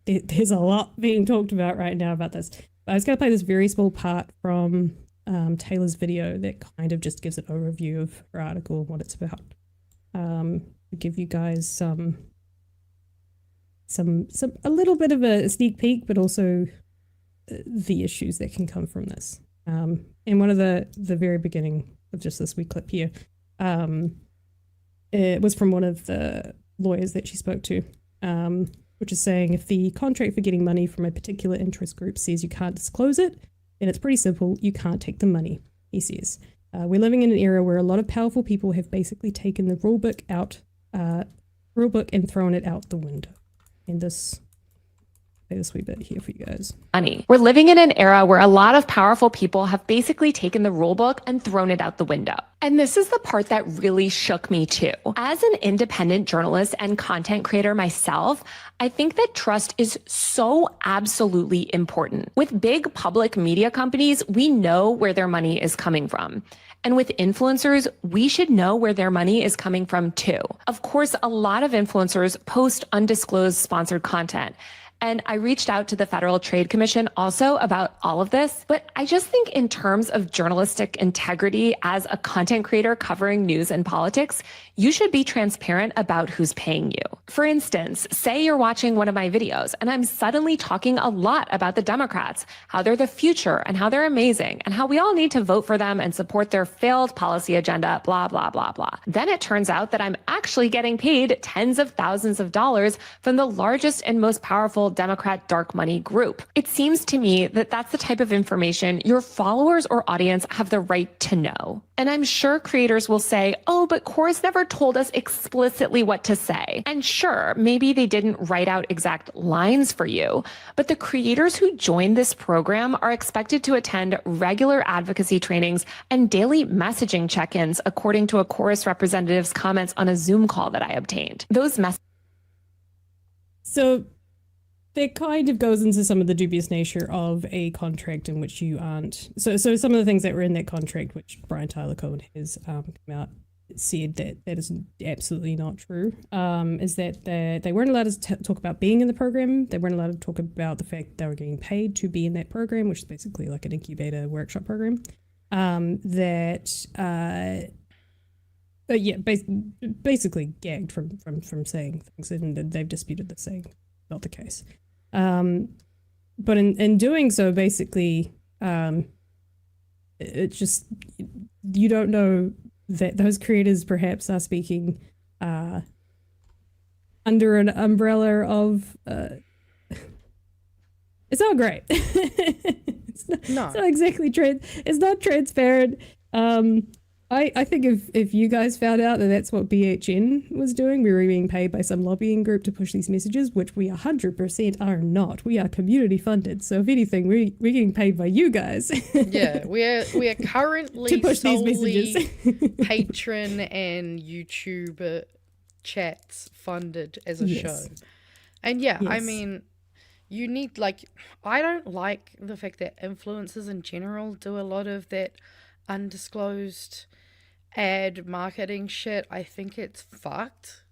There's a lot being talked about right now about this. But I was going to play this very small part from Taylor's video that kind of just gives an overview of her article and what it's about. To give you guys a little bit of a sneak peek, but also the issues that can come from this. And one of the very beginning of just this wee clip here, it was from one of the lawyers that she spoke to, which is saying if the contract for getting money from a particular interest group says you can't disclose it, then it's pretty simple. You can't take the money, he says. We're living in an era where a lot of powerful people have basically taken the rule book and thrown it out the window. and this wee bit here for you guys. Money. We're living in an era where a lot of powerful people have basically taken the rule book and thrown it out the window. And this is the part that really shook me too. As an independent journalist and content creator myself, I think that trust is so absolutely important. With big public media companies, we know where their money is coming from. And with influencers, we should know where their money is coming from too. Of course, a lot of influencers post undisclosed sponsored content. And I reached out to the Federal Trade Commission also about all of this. But I just think in terms of journalistic integrity as a content creator covering news and politics, you should be transparent about who's paying you. For instance, say you're watching one of my videos and I'm suddenly talking a lot about the Democrats, how they're the future and how they're amazing and how we all need to vote for them and support their failed policy agenda, blah, blah, blah, blah. Then it turns out that I'm actually getting paid tens of thousands of dollars from the largest and most powerful Democrat dark money group. It seems to me that that's the type of information your followers or audience have the right to know. And I'm sure creators will say, oh, but Chorus never told us explicitly what to say. And sure, maybe they didn't write out exact lines for you, but the creators who join this program are expected to attend regular advocacy trainings and daily messaging check-ins, according to a Chorus representative's comments on a Zoom call that I obtained. Those So that kind of goes into some of the dubious nature of a contract in which you aren't. So some of the things that were in that contract, which Brian Tyler Cohen has come out, said that is absolutely not true. Is that they weren't allowed to talk about being in the program. They weren't allowed to talk about the fact they were getting paid to be in that program, which is basically like an incubator workshop program. Basically gagged from saying things, and they've disputed the saying not the case. But in doing so, basically, it's just, you don't know that those creators perhaps are speaking under an umbrella of it's not great. It's not exactly it's not transparent. I think if you guys found out that that's what BHN was doing, we were being paid by some lobbying group to push these messages, which we 100% are not. We are community funded. So if anything, we're getting paid by you guys. Yeah, we are currently to push these messages. Patreon and YouTube chats funded as a show. And yes. I mean, you need, like, I don't like the fact that influencers in general do a lot of that undisclosed ad marketing shit. I think it's fucked.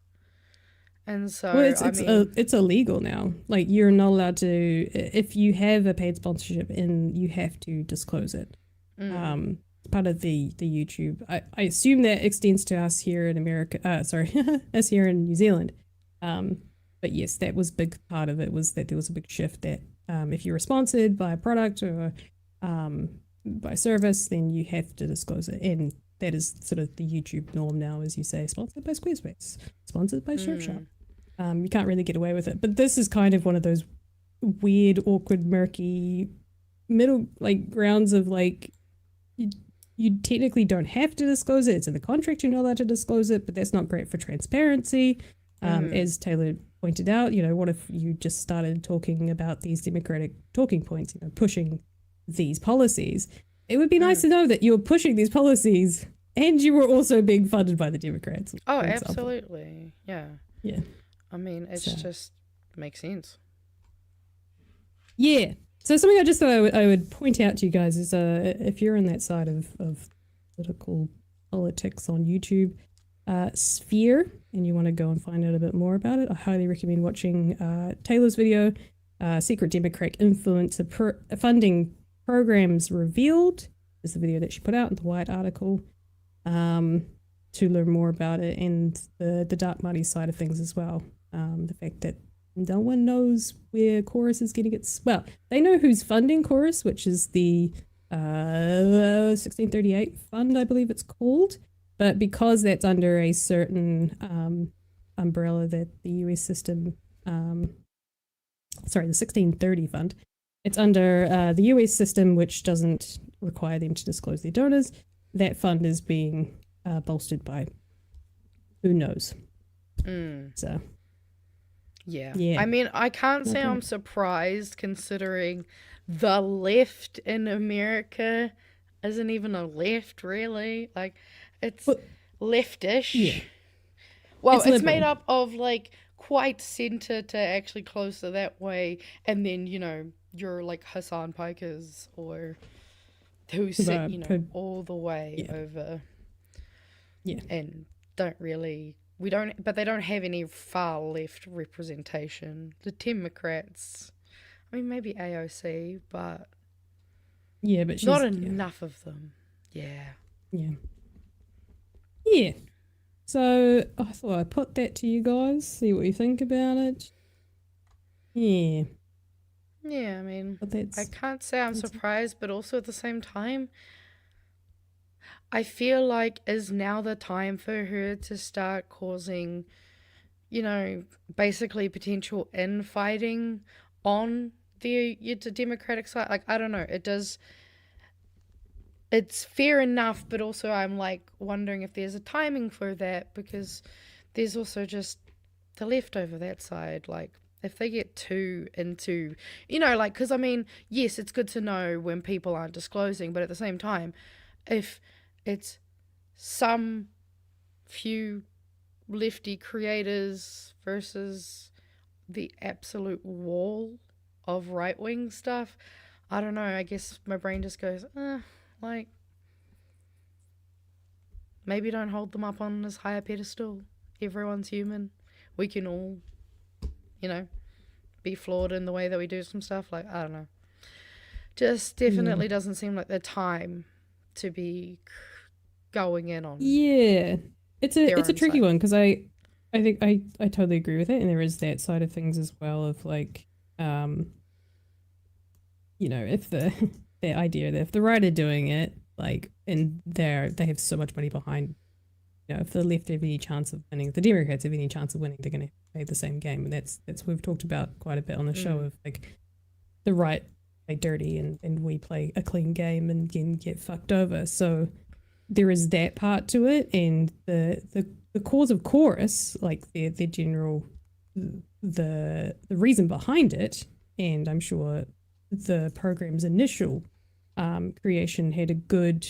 And so it's illegal now. Like, you're not allowed to, if you have a paid sponsorship, and you have to disclose it. Part of the YouTube. I assume that extends to us here in America. Us here in New Zealand. But yes, that was a big part of it, was that there was a big shift that if you were sponsored by a product or by service, then you have to disclose it. And that is sort of the YouTube norm now, as you say, sponsored by Squarespace, sponsored by Surfshark. You can't really get away with it. But this is kind of one of those weird, awkward, murky middle grounds of you technically don't have to disclose it. It's in the contract, you're not allowed to disclose it, but that's not great for transparency. As Taylor pointed out, what if you just started talking about these democratic talking points, pushing these policies? It would be nice to know that you're pushing these policies and you were also being funded by the Democrats. Oh, absolutely. Yeah. Yeah. I mean, it's just makes sense. Yeah. So something I just thought I would point out to you guys is if you're on that side of politics on YouTube, Sphere, and you want to go and find out a bit more about it, I highly recommend watching Taylor's video, Secret Democrat Influencer Funding Programs Revealed, is the video that she put out in the White article, to learn more about it, and the dark money side of things as well. The fact that no one knows where Chorus is getting its, well, they know who's funding Chorus, which is the 1638 fund, I believe it's called. But because that's under a certain umbrella that the US system, the 1630 fund, it's under the US system, which doesn't require them to disclose their donors. That fund is being bolstered by who knows. So, Yeah. Yeah. I mean, I can't say I'm surprised considering the left in America isn't even a left, really. Like, it's leftish. Yeah. Well, It's it's made liberal. up of, like, quite centre to actually closer that way. And then, you know, you're like Hassan Pikers or who sit, you know, all the way over. Yeah. And don't really... but they don't have any far left representation. The Democrats, I mean, maybe AOC, but Yeah, but she's not enough of them. Yeah. Yeah. Yeah. So I thought I'd put that to you guys, see what you think about it. Yeah. Yeah, I mean, But that's, I can't say I'm surprised, but also at the same time, I feel like is now the time for her to start causing, you know, basically potential infighting on the Democratic side. Like, I don't know, it's fair enough, but also I'm like wondering if there's a timing for that, because there's also just the left over that side. Like, if they get too into, you know, like, because I mean, yes, it's good to know when people aren't disclosing, but at the same time, if it's some few lefty creators versus the absolute wall of right-wing stuff, I don't know, I guess my brain just goes, like, maybe don't hold them up on this higher pedestal. Everyone's human. We can all, you know, be flawed in the way that we do some stuff. Like, I don't know. Just definitely doesn't seem like the time to be going in on. yeah. It's a their own tricky side. one, because I think I totally agree with it, and there is that side of things as well of like, you know, if the idea that if the right are doing it, like, and they have so much money behind, you know, if the left have any chance of winning, if the Democrats have any chance of winning, they're going to play the same game, and that's we've talked about quite a bit on the show of like the right play dirty and we play a clean game and get fucked over. So there is that part to it, and the cause of chorus, like the general the reason behind it, and I'm sure the program's initial creation had a good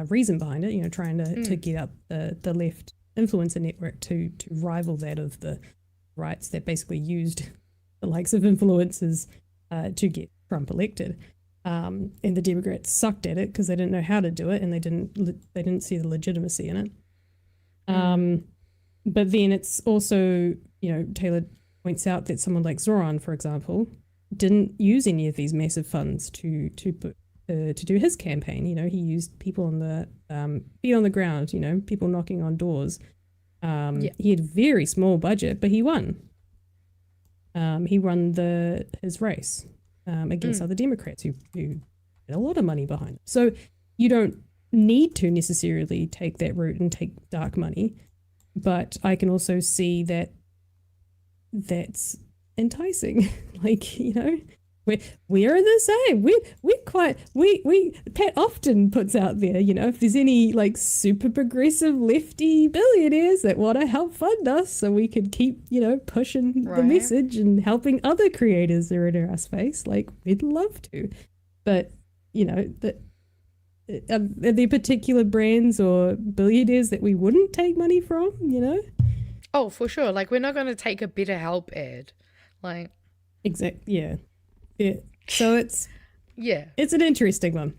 reason behind it, you know, trying to get up the left influencer network to rival that of the rights that basically used the likes of influencers to get Trump elected. And the Democrats sucked at it because they didn't know how to do it, and they didn't see the legitimacy in it. But then it's also, you know, Taylor points out that someone like Zoran, for example, didn't use any of these massive funds to do his campaign. You know, he used people on the feet on the ground, you know, people knocking on doors. He had very small budget, but he won. He won his race against other Democrats who had a lot of money behind them. So you don't need to necessarily take that route and take dark money, but I can also see that that's enticing. Like, you know, we're the same. We Pat often puts out there, you know, if there's any like super progressive lefty billionaires that want to help fund us so we can keep, you know, pushing the message and helping other creators that are in our space, like, we'd love to. But, you know, are there particular brands or billionaires that we wouldn't take money from, you know? Oh, for sure. Like, we're not going to take a BetterHelp ad. Like, yeah. So it's an interesting one.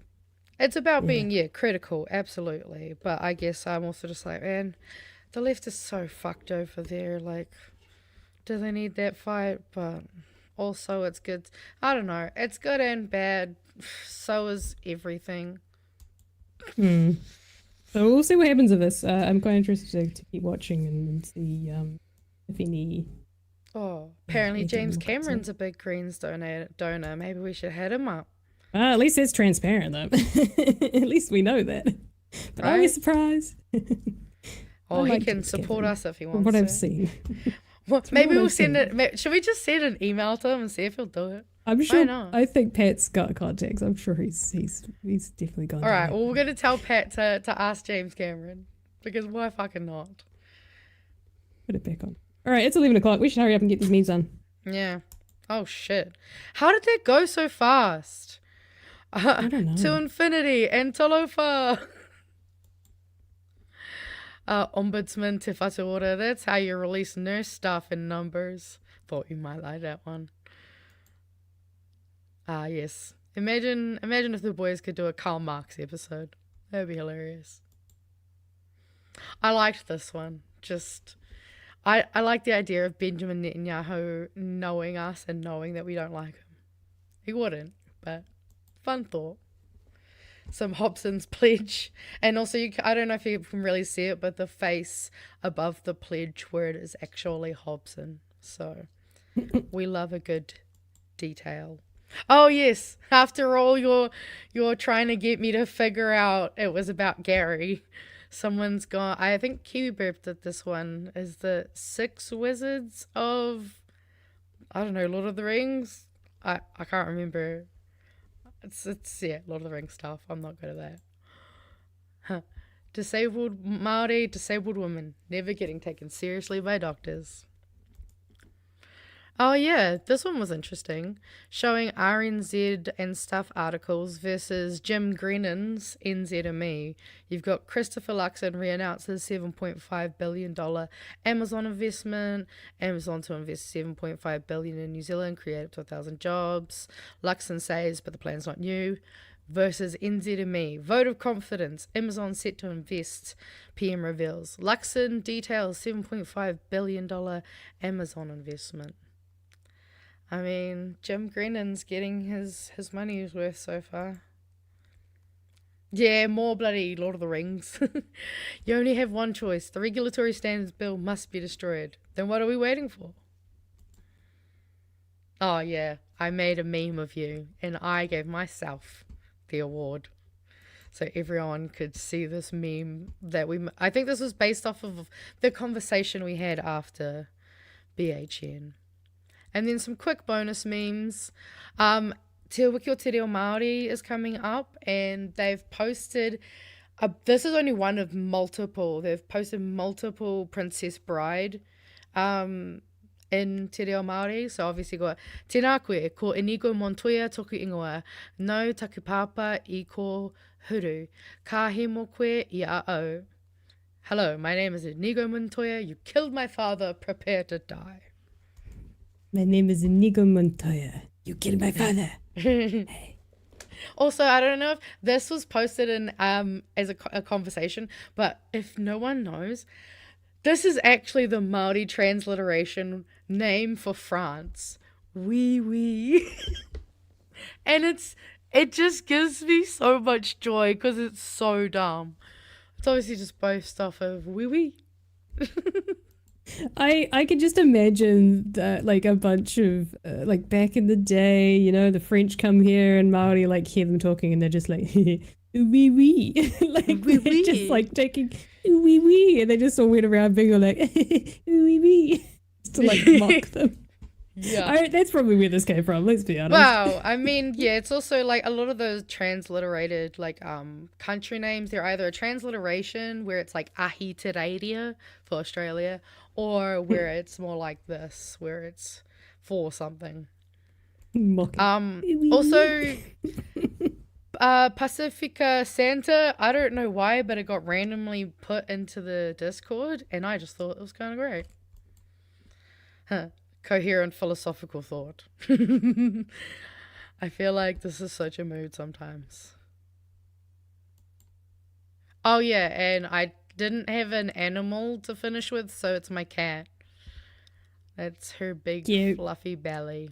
It's about being critical, absolutely. But I guess I'm also just like, man, the left is so fucked over there. Like, do they need that fight? But also, it's good. I don't know. It's good and bad. So is everything. So we'll see what happens with this. I'm quite interested to keep watching and see if any. Oh, apparently James Cameron's a big Greens donor. Maybe we should head him up. At least it's transparent, though. At least we know that. But I'll be surprised. He can support us if he wants to. From what I've seen. Maybe we'll send it. Should we just send an email to him and see if he'll do it? I'm sure. I think Pat's got contacts. I'm sure he's definitely gone. All right. Well, we're gonna tell Pat to ask James Cameron, because why fucking not? Put it back on. All right, it's 11 o'clock. We should hurry up and get these memes done. Yeah. Oh, shit. How did that go so fast? I don't know. To infinity and Talofa. Ombudsman Te Whatuora. That's how you release nurse staff in numbers. Thought you might like that one. Yes. Imagine if the boys could do a Karl Marx episode. That would be hilarious. I liked this one. I like the idea of Benjamin Netanyahu knowing us and knowing that we don't like him. He wouldn't, but fun thought. Some Hobson's pledge. And also, I don't know if you can really see it, but the face above the pledge where it is actually Hobson. So, we love a good detail. Oh, yes. After all, you're trying to get me to figure out it was about Gary. Someone's gone. I think Kiwi Burp did this one. Is the 6 Wizards of, I don't know, Lord of the Rings? I can't remember. It's Lord of the Rings stuff. I'm not good at that. Huh. Disabled Māori, disabled women, never getting taken seriously by doctors. Oh yeah, this one was interesting. Showing RNZ and Stuff articles versus Jim Grennan's NZME. You've got Christopher Luxon re-announces $7.5 billion Amazon investment. Amazon to invest $7.5 billion in New Zealand, create up to 1,000 jobs. Luxon says, but the plan's not new. Versus NZME. Vote of confidence. Amazon set to invest. PM reveals. Luxon details $7.5 billion Amazon investment. I mean, Jim Grennan's getting his money's worth so far. Yeah, more bloody Lord of the Rings. You only have one choice. The Regulatory Standards Bill must be destroyed. Then what are we waiting for? Oh, yeah. I made a meme of you, and I gave myself the award. So everyone could see this meme that I think this was based off of the conversation we had after BHN. And then some quick bonus memes. Te Wiki o Te Reo Māori is coming up, and they've posted, this is only one of multiple, they've posted multiple Princess Bride in Te Reo Māori. So obviously got Tēnā koe, ko Inigo Montoya toku ingoa, no taku papa I ko huru, ka he mo koe I a au. Hello, my name is Inigo Montoya, you killed my father, prepare to die. My name is Inigo Montoya. You killed my father. Hey. Also, I don't know if this was posted in as a conversation, but if no one knows, this is actually the Māori transliteration name for France. Oui, oui. And it just gives me so much joy because it's so dumb. It's obviously just based off of oui, oui. I can just imagine that, like, a bunch of like back in the day, you know, the French come here and Maori like hear them talking and they're just like oui oui, like oui, they're oui. Just like taking oui oui, and they just all went around being all like oui oui to like mock them. Yeah, that's probably where this came from. Let's be honest. Wow, I mean, yeah, it's also like a lot of those transliterated like country names. They're either a transliteration where it's like ahi te reiria for Australia, or where it's more like this, where it's for something. Also, Pacifica Santa. I don't know why, but it got randomly put into the Discord, and I just thought it was kind of great. Huh. Coherent philosophical thought. I feel like this is such a mood sometimes. Oh yeah, and I didn't have an animal to finish with, so it's my cat. That's her big cute fluffy belly.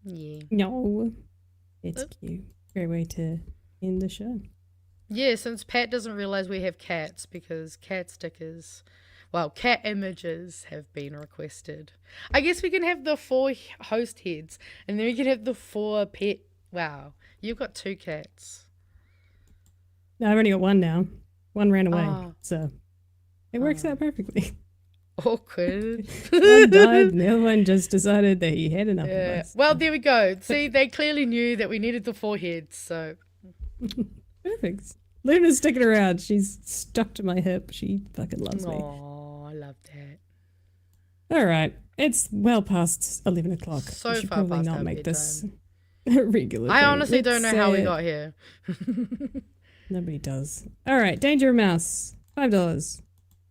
Yeah. No. It's cute. Great way to end the show. Yeah, since Pat doesn't realize we have cats because cat stickers... Well, cat images have been requested. I guess we can have the 4 host heads, and then we can have the 4 pet. Wow, you've got 2 cats. No, I've only got 1 now. 1 ran away, so it works out perfectly. Awkward. One died, and the other one just decided that he had enough of us. Well, there we go. See, they clearly knew that we needed the 4 heads, so. Perfect. Luna's sticking around. She's stuck to my hip. She fucking loves me. I love that. All right. It's well past 11 o'clock. So we should far probably past not our make bedtime. this a regular I thing. honestly don't know how we Let's, got here. Nobody does. All right. Danger Mouse. $5.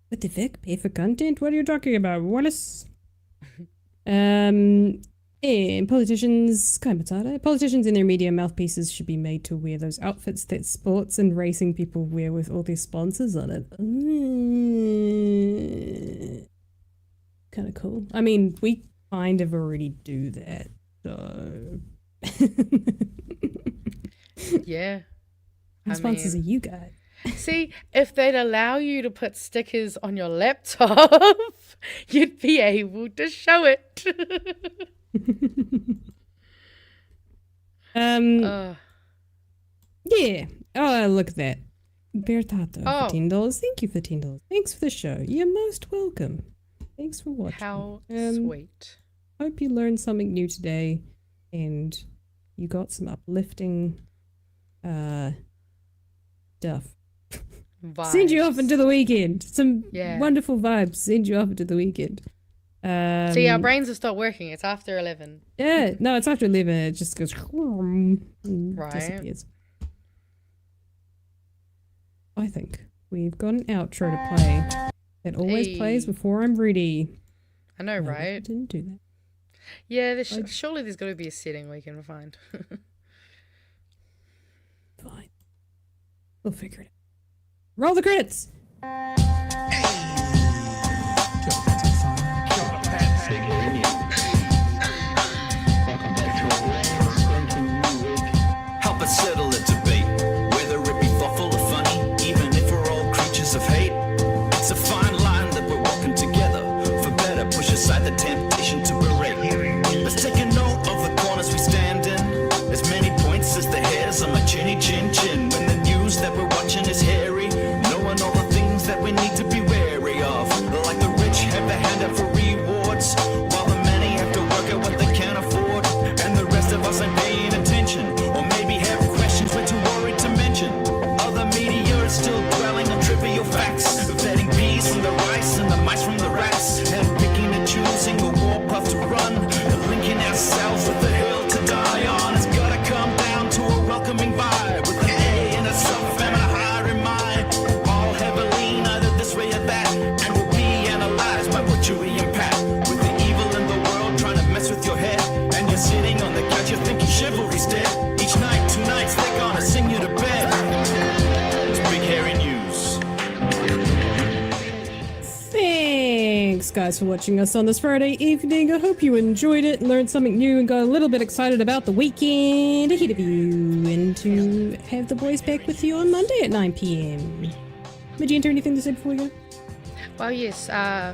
What the fuck? Pay for content? What are you talking about, Wallace? And politicians in their media mouthpieces should be made to wear those outfits that sports and racing people wear with all their sponsors on it. Kind of cool. I mean, we kind of already do that, so. Yeah. What sponsors are you guys? See, if they'd allow you to put stickers on your laptop, you'd be able to show it. Yeah. Oh, look at that. Bertato Oh. for $10. Thank you for $10. Thanks for the show. You're most welcome. Thanks for watching. How sweet. Hope you learned something new today and you got some uplifting stuff. Send you off into the weekend. Some wonderful vibes. Send you off into the weekend. See, our brains have stopped working. It's after 11. Yeah, no, it's after 11. It just goes and Right. disappears. I think we've got an outro to play that always plays before I'm ready. I know, No, right? I didn't do that. Yeah, surely there's got to be a setting we can find. Fine. We'll figure it out. Roll the credits! Help us settle a debate, whether it be thoughtful or funny, even if we're all creatures of hate. It's a fine line that we're walking together. For better, push aside the temptation to berate. Let's take a note of the corners we stand in. As many points as the hairs on my chinny chin chin. When the news that we're watching is hairy, knowing all the things that we need to be wary of. Like the rich have the hand out for rewards, while the many have to work at what they can't afford. And the rest of us ain't paying attention, or maybe have questions we're too worried to mention. Other media is still dwelling on trivial facts, vetting peas from the rice and the mice from the rats, and picking and choosing a warpath to run, and linking ourselves with the hill to die on. It's gotta come down to a welcoming vibe, with an A and a self and a higher in mind. All heavily, neither this way or that, and will be analyzed by what Chewie and Pat. With the evil in the world trying to mess with your head, and you're sitting on the couch, you're thinking chivalry's dead. Each night, 2 nights, they're gonna sing you to bed. It's Big Hairy News. Thanks, guys, for watching us on this Friday evening. I hope you enjoyed it, learned something new, and got a little bit excited about the weekend ahead of you, and to have the boys back with you on Monday at 9 p.m. Magenta, anything to say before we go? Well, yes,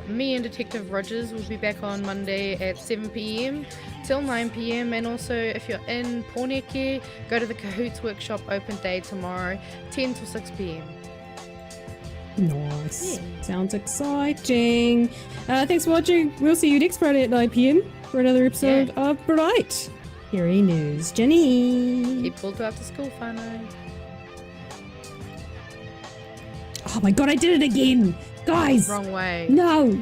me and Detective Rogers will be back on Monday at 7 p.m. till 9 p.m. And also, if you're in Pōneke, go to the Cahoots Workshop open day tomorrow, 10 till 6 p.m. Nice. Sounds exciting. Thanks for watching. We'll see you next Friday at 9 p.m. for another episode of Bright Hairy News. Jenny. Keep pulled after school, whānau. Oh my god, I did it again! Guys! Wrong way. No!